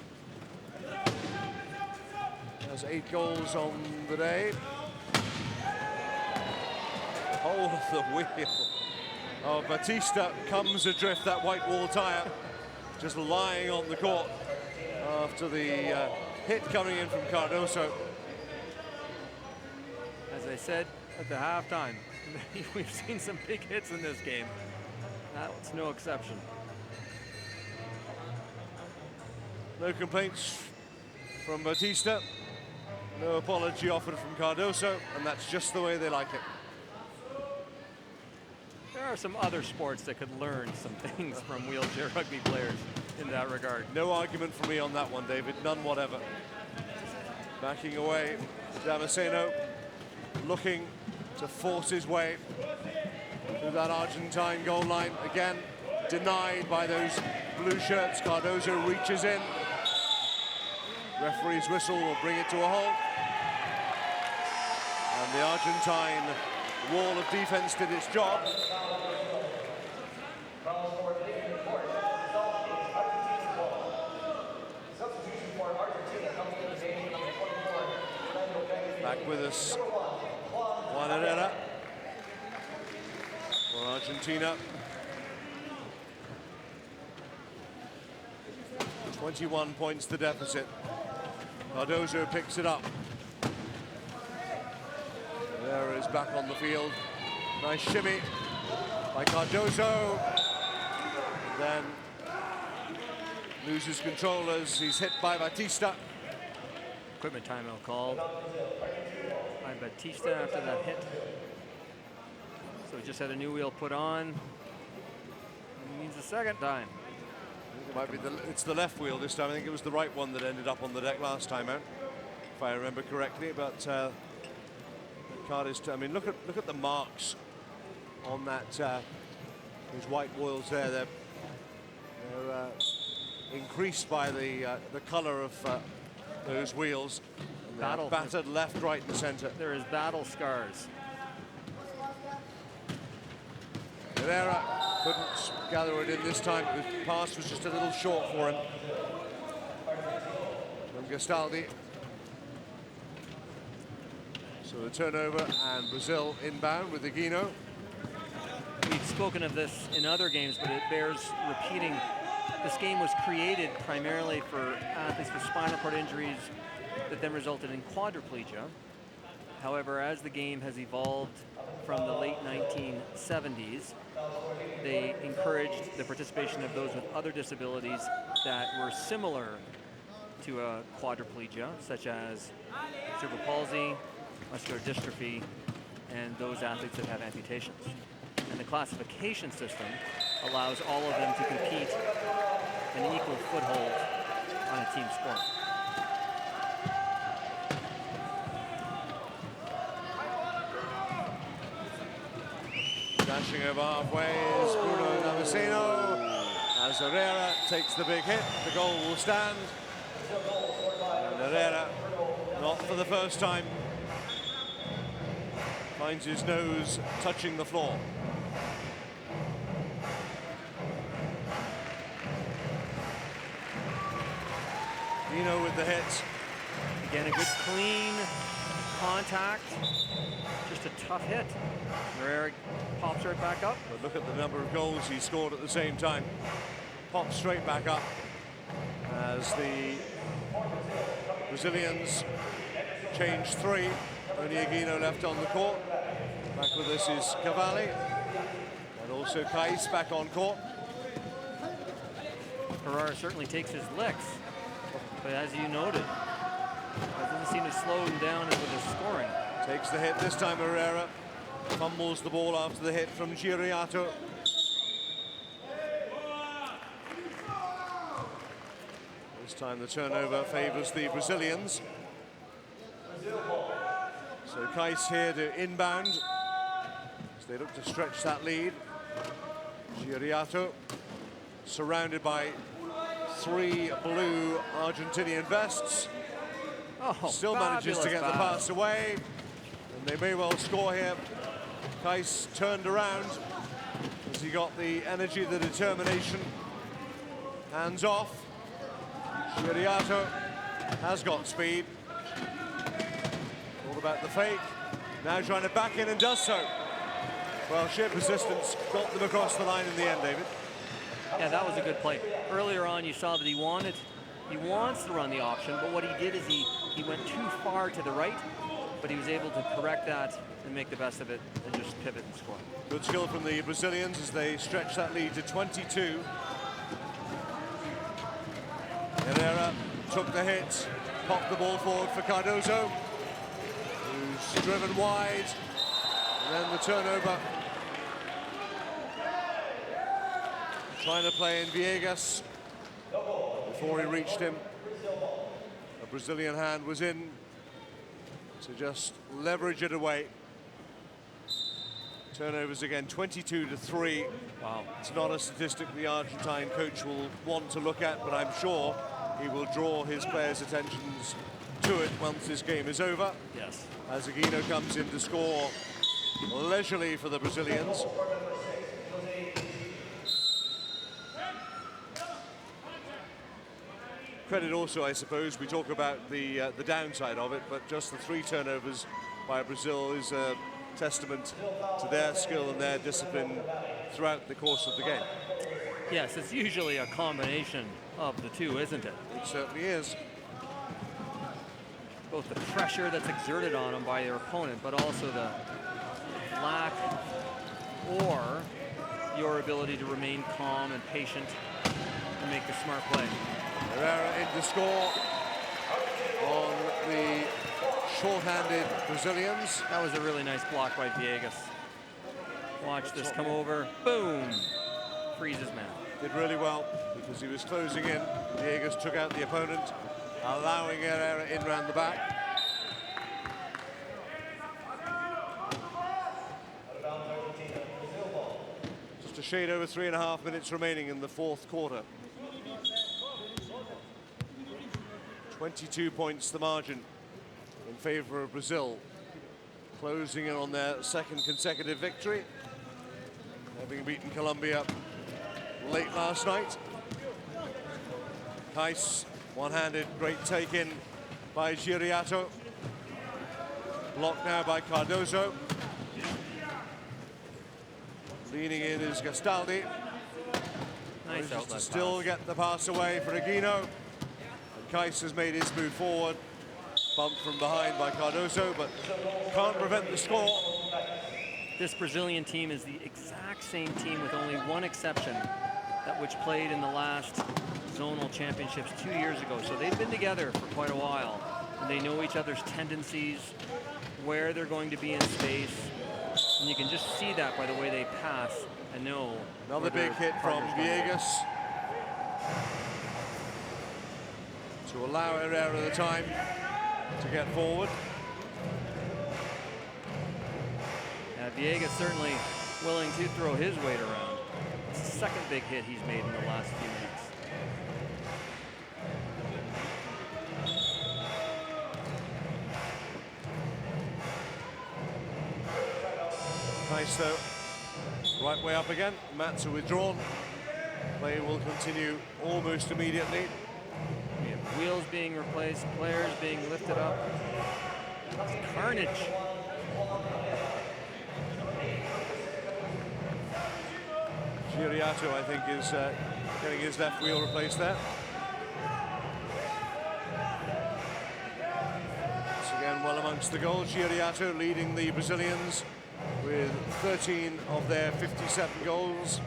A: Has 8 goals on the day. Hole of the wheel. Oh, Batista comes adrift that white wall tire, just lying on the court after the hit coming in from Cardoso.
D: As I said at the halftime, we've seen some big hits in this game. That's no exception.
A: No complaints from Batista. No apology offered from Cardoso, and that's just the way they like it.
D: There are some other sports that could learn some things from wheelchair rugby players in that regard.
A: No argument for me on that one, David. None whatever. Backing away, Damasceno looking to force his way through that Argentine goal line. Again, denied by those blue shirts. Cardoso reaches in. Referee's whistle will bring it to a halt. And the Argentine wall of defense did its job. Back with us, Juan Herrera for Argentina. 21 points the deficit. Cardoso picks it up. Herrera is back on the field. Nice shimmy by Cardoso. Then loses control as he's hit by Batista.
D: Equipment timeout called by Batista after that hit. So he just had a new wheel put on. He needs a second time.
A: It might be it's the left wheel this time. I think it was the right one that ended up on the deck last time out, if I remember correctly. But the card is. I mean, look at the marks on that. Those white wheels there. They're increased by the color of those wheels.
D: Battle.
A: Battered left, right, and center.
D: There is battle scars.
A: Herrera couldn't gather it in this time. The pass was just a little short for him. From Gastaldi. So the turnover, and Brazil inbound with Aguino.
D: We've spoken of this in other games, but it bears repeating. This game was created primarily for athletes with spinal cord injuries that then resulted in quadriplegia. However, as the game has evolved from the late 1970s, they encouraged the participation of those with other disabilities that were similar to a quadriplegia, such as cerebral palsy, muscular dystrophy, and those athletes that have amputations. And the classification system allows all of them to compete an equal foothold on a team sport.
A: Dashing over halfway is Bruno Damasceno. As Herrera takes the big hit, the goal will stand. And Herrera, not for the first time, finds his nose touching the floor. Dino with the hit.
D: Again, a good clean contact. Just a tough hit. Herrera pops right back up.
A: But look at the number of goals he scored at the same time. Pops straight back up as the Brazilians change 3. Only Aguino left on the court. Back with us is Cavalli. And also Kais back on court.
D: Herrera certainly takes his licks. But as you noted, it doesn't seem to slow him down with his scoring.
A: Takes the hit this time, Herrera. Fumbles the ball after the hit from Giuriato. This time the turnover favors the Brazilians. So Kais here to inbound as they look to stretch that lead. Giuriato surrounded by 3 blue Argentinian vests.
D: Oh,
A: still manages to get the pass away. And they may well score here. Kais turned around as he got the energy, the determination. Hands off. Giuriato has got speed. All about the fake. Now trying to back in and does so. Well, sheer persistence got them across the line in the end, David.
D: Yeah, that was a good play. Earlier on, you saw that he wants to run the option, but what he did is he went too far to the right, but he was able to correct that and make the best of it and just pivot and score.
A: Good skill from the Brazilians as they stretch that lead to 22. Herrera took the hit, popped the ball forward for Cardozo, who's driven wide, and then the turnover. Trying to play in Viegas before he reached him. A Brazilian hand was in to just leverage it away. Turnovers again, 22-3.
D: Wow.
A: It's not a statistic the Argentine coach will want to look at, but I'm sure he will draw his players' attentions to it once this game is over.
D: Yes.
A: As Aguino comes in to score leisurely for the Brazilians. Credit also, I suppose, we talk about the downside of it, but just the 3 turnovers by Brazil is a testament to their skill and their discipline throughout the course of the game.
D: Yes, it's usually a combination of the two, isn't it?
A: It certainly is.
D: Both the pressure that's exerted on them by their opponent, but also the lack or your ability to remain calm and patient and make the smart play.
A: Herrera in to score on the short-handed Brazilians.
D: That was a really nice block by Viegas. Watch this come over, boom, freezes man.
A: Did really well because he was closing in. Viegas took out the opponent, allowing Herrera in round the back. Just a shade over 3.5 minutes remaining in the 4th quarter. 22 points the margin in favor of Brazil, closing in on their 2nd consecutive victory, having beaten Colombia late last night. Nice one-handed great take in by Giriato. Blocked now by Cardozo. Leaning in is Gastaldi.
D: Nice
A: to
D: outlet
A: still
D: pass.
A: get the pass away for Aguino. And Kais has made his move forward. Bumped from behind by Cardozo, but can't prevent the score.
D: This Brazilian team is the exact same team with only one exception, that which played in the last zonal championships 2 years ago. So they've been together for quite a while, and they know each other's tendencies, where they're going to be in space, and you can just see that by the way they pass and know.
A: Another big hit from Viegas to allow Herrera the time to get forward.
D: Viegas certainly willing to throw his weight around. It's the 2nd big hit he's made in the last few minutes.
A: Nice though. Right way up again. Mats are withdrawn. Play will continue almost immediately.
D: We have wheels being replaced, players being lifted up. It's carnage.
A: Giriato, I think, is getting his left wheel replaced there. Once again, well amongst the goals. Giriato leading the Brazilians with 13 of their 57 goals.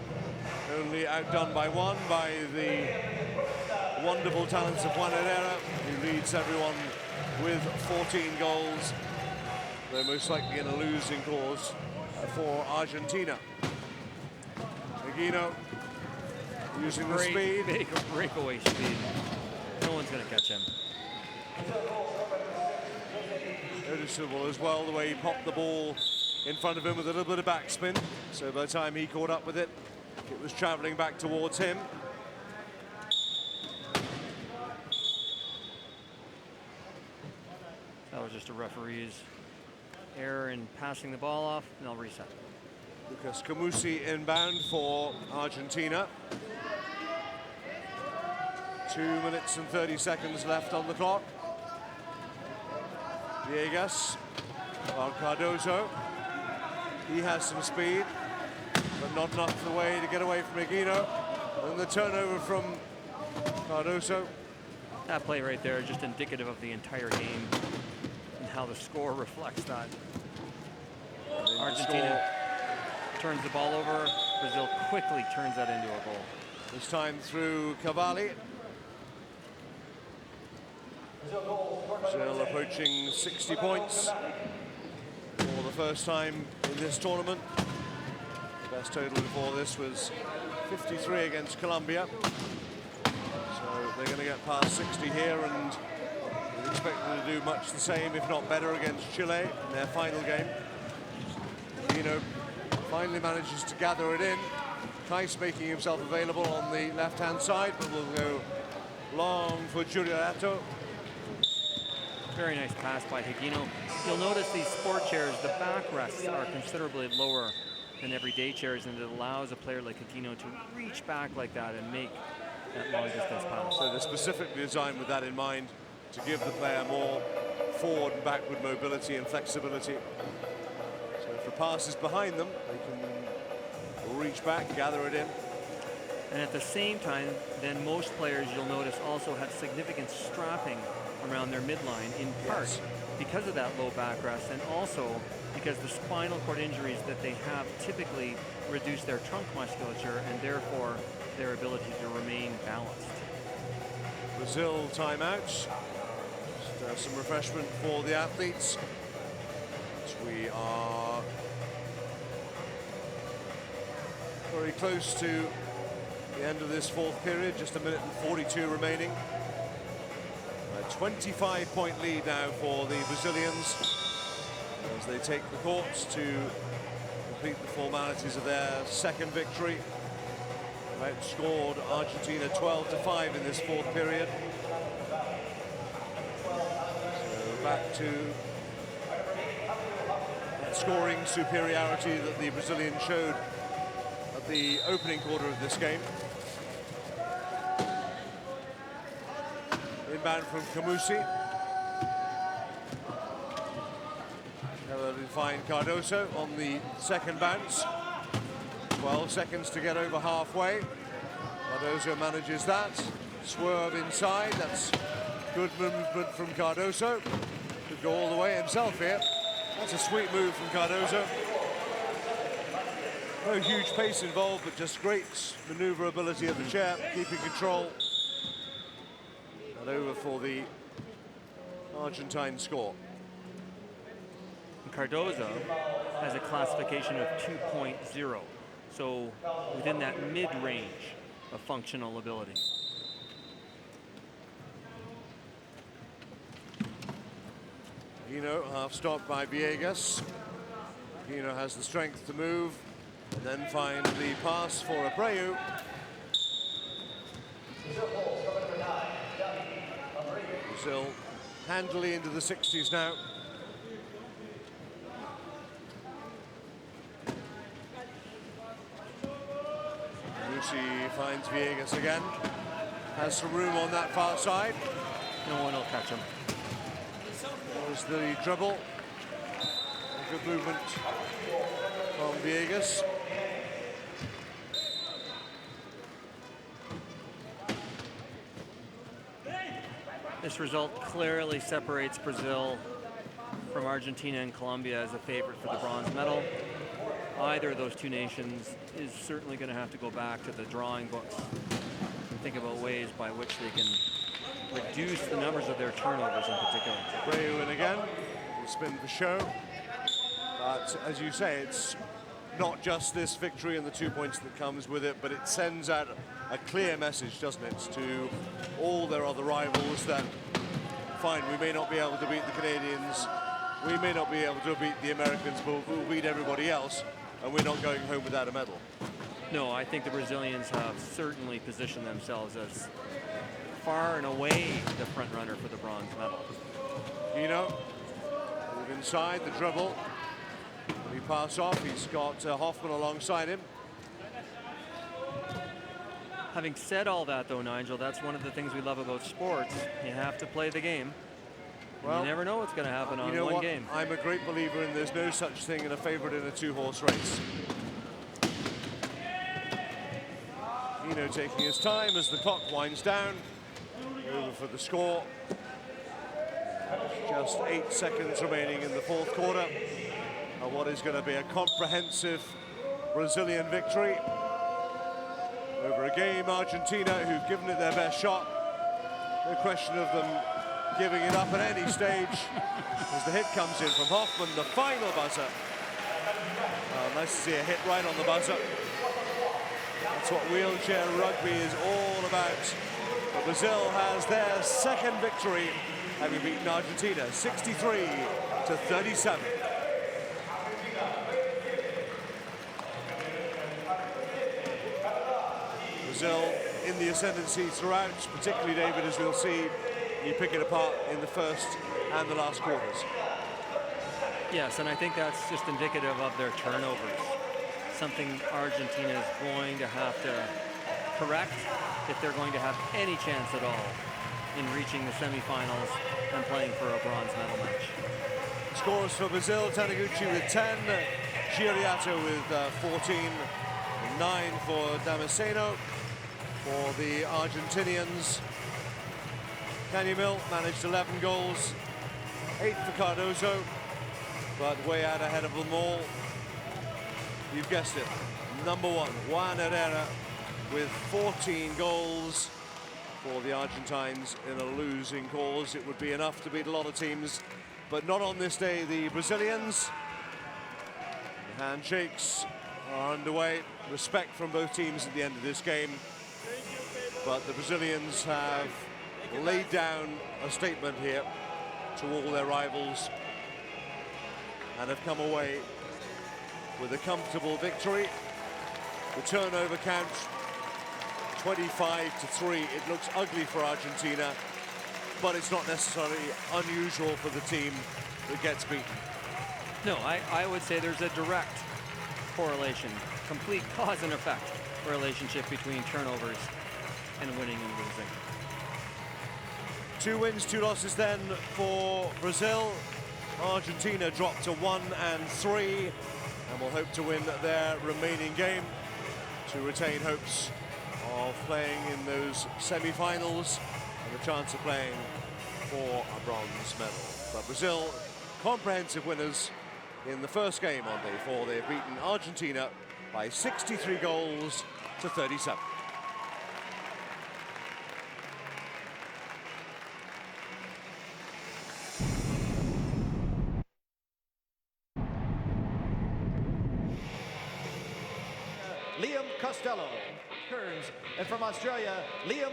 A: Only outdone by 1 by the wonderful talents of Juan Herrera, who leads everyone with 14 goals. They're most likely in a losing cause for Argentina. Aguino using the speed.
D: Big breakaway speed. No one's going to catch him.
A: Noticeable as well the way he popped the ball in front of him with a little bit of backspin. So by the time he caught up with it, it was traveling back towards him.
D: That was just a referee's error in passing the ball off, and they'll reset.
A: Lucas Camusi inbound for Argentina. 2 minutes and 30 seconds left on the clock. Viegas, while Cardozo, he has some speed, but not enough the way to get away from Aguino. And the turnover from Cardozo.
D: That play right there is just indicative of the entire game and how the score reflects that. Argentina turns the ball over. Brazil quickly turns that into a goal.
A: This time through Cavalli. Brazil approaching 60 points for the first time in this tournament. The best total before this was 53 against Colombia. So they're going to get past 60 here, and we'd expect them to do much the same, if not better, against Chile in their final game. Finally manages to gather it in. Kais making himself available on the left-hand side, but will go long for Giuliotto.
D: Very nice pass by Higuino. You'll notice these sport chairs, the backrests are considerably lower than everyday chairs, and it allows a player like Higuino to reach back like that and make that long distance pass.
A: So they're specifically designed with that in mind, to give the player more forward and backward mobility and flexibility. So if the pass is behind them, they can reach back, gather it in.
D: And at the same time, then most players, you'll notice, also have significant strapping around their midline, in part because of that low backrest, and also because the spinal cord injuries that they have typically reduce their trunk musculature and therefore their ability to remain balanced.
A: Brazil timeout. Just, some refreshment for the athletes. So we are very close to the end of this fourth period, just a minute and 42 remaining. A 25-point lead now for the Brazilians as they take the courts to complete the formalities of their second victory. They've outscored Argentina 12-5 in this fourth period. So back to that scoring superiority that the Brazilians showed at the opening quarter of this game. Inbound from Camusi. To find Cardoso on the second bounce. 12 seconds to get over halfway. Cardoso manages that. Swerve inside. That's good movement from Cardoso. Could go all the way himself here. That's a sweet move from Cardoso. No huge pace involved, but just great maneuverability of the chair, keeping control. And over for the Argentine score.
D: Cardozo has a classification of 2.0, so within that mid-range of functional ability.
A: Higuino half stopped by Villegas. Higuino has the strength to move and then find the pass for Abreu. Brazil handily into the 60s now. Lucy finds Villegas again. Has some room on that far side.
D: No one will catch him.
A: There's the dribble. Good movement from Villegas.
D: This result clearly separates Brazil from Argentina and Colombia as a favorite for the bronze medal. Either of those two nations is certainly going to have to go back to the drawing books and think about ways by which they can reduce the numbers of their turnovers in particular.
A: Abreu in again, spin for show. But as you say, it's not just this victory and the 2 points that comes with it, but it sends out a clear message, doesn't it, to all their other rivals that, fine, we may not be able to beat the Canadians, we may not be able to beat the Americans, but we'll beat everybody else, and we're not going home without a medal.
D: No, I think the Brazilians have certainly positioned themselves as far and away the front runner for the bronze medal.
A: Higuino, move inside, the dribble. When he pass off, he's got Hoffman alongside him.
D: Having said all that, though, Nigel, that's one of the things we love about sports. You have to play the game. Well, you never know what's going to happen on one game.
A: I'm a great believer in there's no such thing in a favorite in a two-horse race. Higuino taking his time as the clock winds down. Over for the score. Just 8 seconds remaining in the fourth quarter. And what is going to be a comprehensive Brazilian victory over a game, Argentina, who've given it their best shot. No question of them giving it up at any stage. As the hit comes in from Hoffman, the final buzzer. Nice to see a hit right on the buzzer. That's what wheelchair rugby is all about. But Brazil has their second victory, having beaten Argentina 63-37. Brazil in the ascendancy throughout, particularly, David, as we'll see, you pick it apart in the first and the last quarters.
D: Yes, and I think that's just indicative of their turnovers. Something Argentina is going to have to correct if they're going to have any chance at all in reaching the semifinals and playing for a bronze medal match.
A: Scores for Brazil: Taniguchi with 10, Chiriato with 14, 9 for Damasceno. For the Argentinians, Canyamil managed 11 goals, 8 for Cardozo, but way out ahead of them all. You've guessed it, number 1, Juan Herrera with 14 goals for the Argentines in a losing cause. It would be enough to beat a lot of teams, but not on this day. The Brazilians, the handshakes are underway. Respect from both teams at the end of this game. But the Brazilians have laid down a statement here to all their rivals and have come away with a comfortable victory. The turnover count, 25-3. It looks ugly for Argentina, but it's not necessarily unusual for the team that gets beaten.
D: No, I would say there's a direct correlation, complete cause and effect relationship between turnovers and winning and losing.
A: 2 wins, 2 losses then for Brazil. Argentina dropped to 1-3 and will hope to win their remaining game to retain hopes of playing in those semi-finals and a chance of playing for a bronze medal. But Brazil, comprehensive winners in the first game on day 4. They've beaten Argentina by 63 goals to 37.
C: Liam Costello. Kearns. And from Australia, Liam...